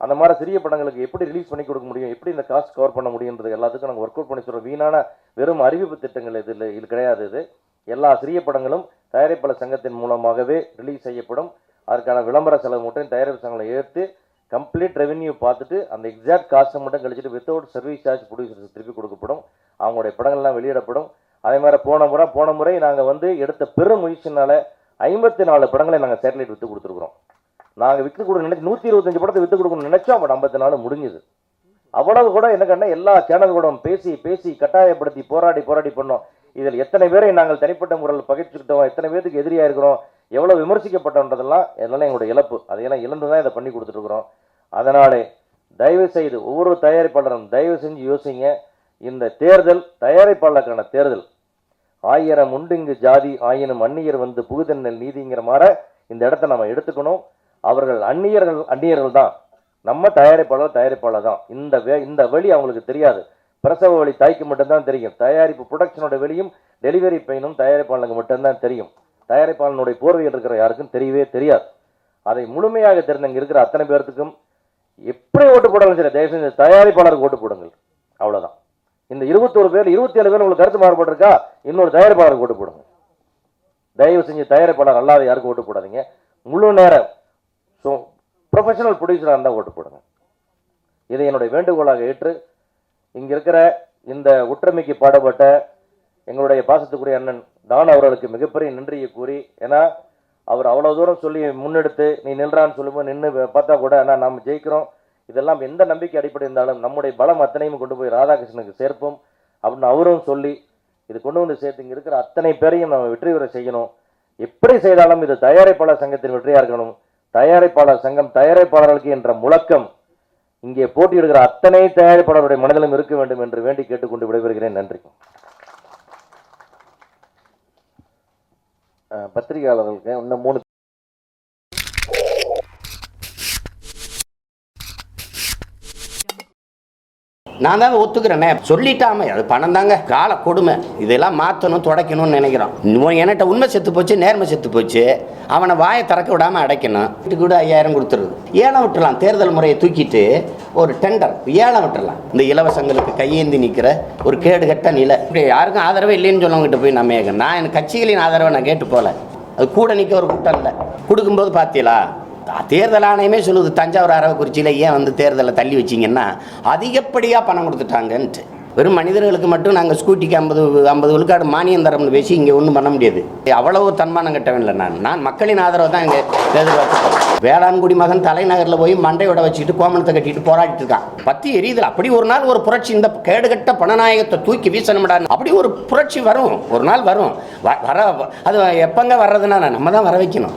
அந்த மாதிரி சிறிய படங்களுக்கு எப்படி ரிலீஸ் பண்ணி கொடுக்க முடியும், எப்படி இந்த காஸ்ட் கவர் பண்ண முடியுன்றது எல்லாத்துக்கும் நாங்கள் ஒர்க் அவுட் பண்ணி சொல்கிறோம். வீணான வெறும் அறிவிப்பு திட்டங்கள் இது கிடையாது. இது எல்லா சிறிய படங்களும் தயாரிப்பாளர் சங்கத்தின் மூலமாகவே ரிலீஸ் செய்யப்படும். அதற்கான விளம்பர செலவு மட்டும் தயாரிப்பு சங்கங்களை ஏற்று கம்ப்ளீட் ரெவென்யூ பார்த்துட்டு அந்த எக்ஸாக்ட் காஸ்ட்டை மட்டும் கழிச்சிட்டு வித்தவுட் சர்வீஸ் சார்ஜ் ப்ரொடியூசர்ஸ் திருப்பி கொடுக்கப்படும். அவங்களுடைய படங்கள்லாம் வெளியிடப்படும். அதே மாதிரி போன முறை நாங்கள் வந்து எடுத்த பெரும் முயற்சினால 54 படங்களை நாங்கள் சேட்டலைட் விற்று கொடுத்துருக்குறோம். நாங்கள் விற்று கொடுக்க நினைச்சு 125 படத்தை விற்று கொடுக்கணும்னு நினைச்சோம். பட் 54 முடிஞ்சுது. அவ்வளவு கூட என்ன கண்ணா எல்லா சேனல்களோட பேசி கட்டாயப்படுத்தி போராடி பண்ணோம். இதில் எத்தனை பேரை நாங்கள் தனிப்பட்ட முறையில் பகைச்சுக்கிட்டோம், எத்தனை பேருக்கு எதிரியாக இருக்கிறோம், எவ்வளோ விமர்சிக்கப்பட்டோன்றதெல்லாம் இதெல்லாம் எங்களுடைய இழப்பு. அதையெல்லாம் இழந்து தான் இதை பண்ணி கொடுத்துட்ருக்குறோம். அதனாலே தயவு செய்து ஒவ்வொரு தயாரிப்பாளரும் தயவு செஞ்சு யோசிங்க. இந்த தேர்தல் தயாரிப்பாளருக்கான தேர்தல். 1000 உண்டிங்கு ஜாதி ஆயினும் அந்நியர் வந்து புகுதென்னல் நீதிங்கிற மாதிரி இந்த இடத்த நம்ம எடுத்துக்கணும். அவர்கள் அந்நியர்கள் தான். நம்ம தயாரிப்பாளர் தான். இந்த வழி அவங்களுக்கு தெரியாது. பிரசவ வழி தாய்க்கு மட்டும்தான் தெரியும். தயாரிப்பு ப்ரொடக்ஷனோட வெளியும் டெலிவரி பெயினும் தயாரிப்பாளனுக்கு மட்டும்தான் தெரியும். தயாரிப்பாளனுடைய போர்வையில் இருக்கிற யாருக்கும் தெரியவே தெரியாது. அதை முழுமையாக தெரிஞ்சங்க இருக்கிற அத்தனை பேர்த்துக்கும் எப்படி ஓட்டு போடலாம் சரி, தயவு செஞ்சு தயாரிப்பாளருக்கு ஓட்டு போடுங்கள். அவ்வளோதான். இந்த 21 பேர் 27 பேர் உங்களுக்கு கருத்து மாறுபட்டிருக்கா, இன்னொரு தயாரிப்பாளருக்கு ஓட்டு போடுங்க. தயவு செஞ்சு தயாரிப்பாளர் அல்லாத யாருக்கும் ஓட்டு போடாதீங்க. முழு நேரம் ப்ரொஃபஷனல் ப்ரொடியூசராக இருந்தால் ஓட்டு போடுங்க. இதை என்னுடைய வேண்டுகோளாக ஏற்று இங்கே இருக்கிற இந்த ஒற்றுமைக்கு பாடுபட்ட எங்களுடைய பாசத்துக்குரிய அண்ணன் தானு அவர்களுக்கு மிகப்பெரிய நன்றியை கூறி, ஏன்னா அவர் அவ்வளோ தூரம் சொல்லி முன்னெடுத்து நீ நில்றான்னு சொல்லும்போது நின்று பார்த்தா கூட ஏன்னா நம்ம ஜெயிக்கிறோம், இதெல்லாம் எந்த நம்பிக்கை அடிப்படை இருந்தாலும் நம்முடைய பலம் அத்தனையும் கொண்டு போய் ராதாகிருஷ்ணனுக்கு சேர்ப்போம் அப்படின்னு அவரும் சொல்லி இது கொண்டு வந்து சேர்த்து இங்கே இருக்கிற அத்தனை பேரையும் நம்ம வெற்றி பெற செய்யணும். எப்படி செய்தாலும் இது தயாரிப்பாளர் சங்கத்தின் வெற்றியாக இருக்கணும். தயாரிப்பாளர் சங்கம் தயாரிப்பாளர்களுக்கு என்ற முழக்கம் இங்கே போட்டியிடுகிற அத்தனை தயாரிப்பாளருடைய மனதிலும் இருக்க வேண்டும் என்று வேண்டி கேட்டுக்கொண்டு விடைபெறுகிறேன். நன்றி. பத்திரிகையாளர்களுக்கு இன்னும் 3 நான் தான் ஒத்துக்கிறேனே சொல்லிட்டாமே, அது பணம் தாங்க கால கொடுமை. இதெல்லாம் மாற்றணும் துடைக்கணும்னு நினைக்கிறோம். என்கிட்ட உண்மை செத்து போச்சு, நேர்மை செத்து போச்சு. அவனை வாயை திறக்க விடாமல் அடைக்கணும். வீட்டுக்கு கூட 5000 கொடுத்துருது. ஏலம் விட்டுலாம். தேர்தல் முறையை தூக்கிட்டு ஒரு டெண்டர் ஏலம் விட்டுறலாம். இந்த இலவசங்களுக்கு கையேந்தி நிற்கிற ஒரு கேடுகட்ட நிலை. இப்படி யாருக்கும் ஆதரவே இல்லைன்னு சொல்லவங்கிட்ட போய் நம்ம நான் என் கட்சிகளின் ஆதரவை நான் கேட்டு போகல. அது கூட நிற்க ஒரு கூட்டம் இல்லை. கொடுக்கும்போது பார்த்தீங்களா, தேர்தல் ஆணையமே சொல்லுது தஞ்சாவூர் அரவக்குறிச்சியில் ஏன் வந்து தேர்தலை தள்ளி வச்சிங்கன்னா அதிகப்படியாக பணம் கொடுத்துட்டாங்கன்ட்டு. வெறும் மனிதர்களுக்கு மட்டும் நாங்கள் ஸ்கூட்டிக்கு 50 விழுக்காடு மானியம் தரம்னு பேசி இங்கே ஒன்றும் பண்ண முடியாது. அவ்வளவு தன்மானம் கட்டவன் இல்லை. நான் மக்களின் ஆதரவு தான் இங்கே எதிர்பார்த்து. வேளாண்குடி மகன் தலைநகரில் போய் மண்டையோட வச்சுக்கிட்டு கோமணத்தை கட்டிட்டு போராடிட்டு இருக்கான். பற்றி எரியுதுல. அப்படி ஒரு நாள் ஒரு புரட்சி, இந்த கேடுகட்ட பணநாயகத்தை தூக்கி வீசணும்டான்னு அப்படி ஒரு புரட்சி வரும். ஒரு நாள் வரும். அது எப்பங்க வர்றதுன்னா நம்ம தான் வர வைக்கணும்.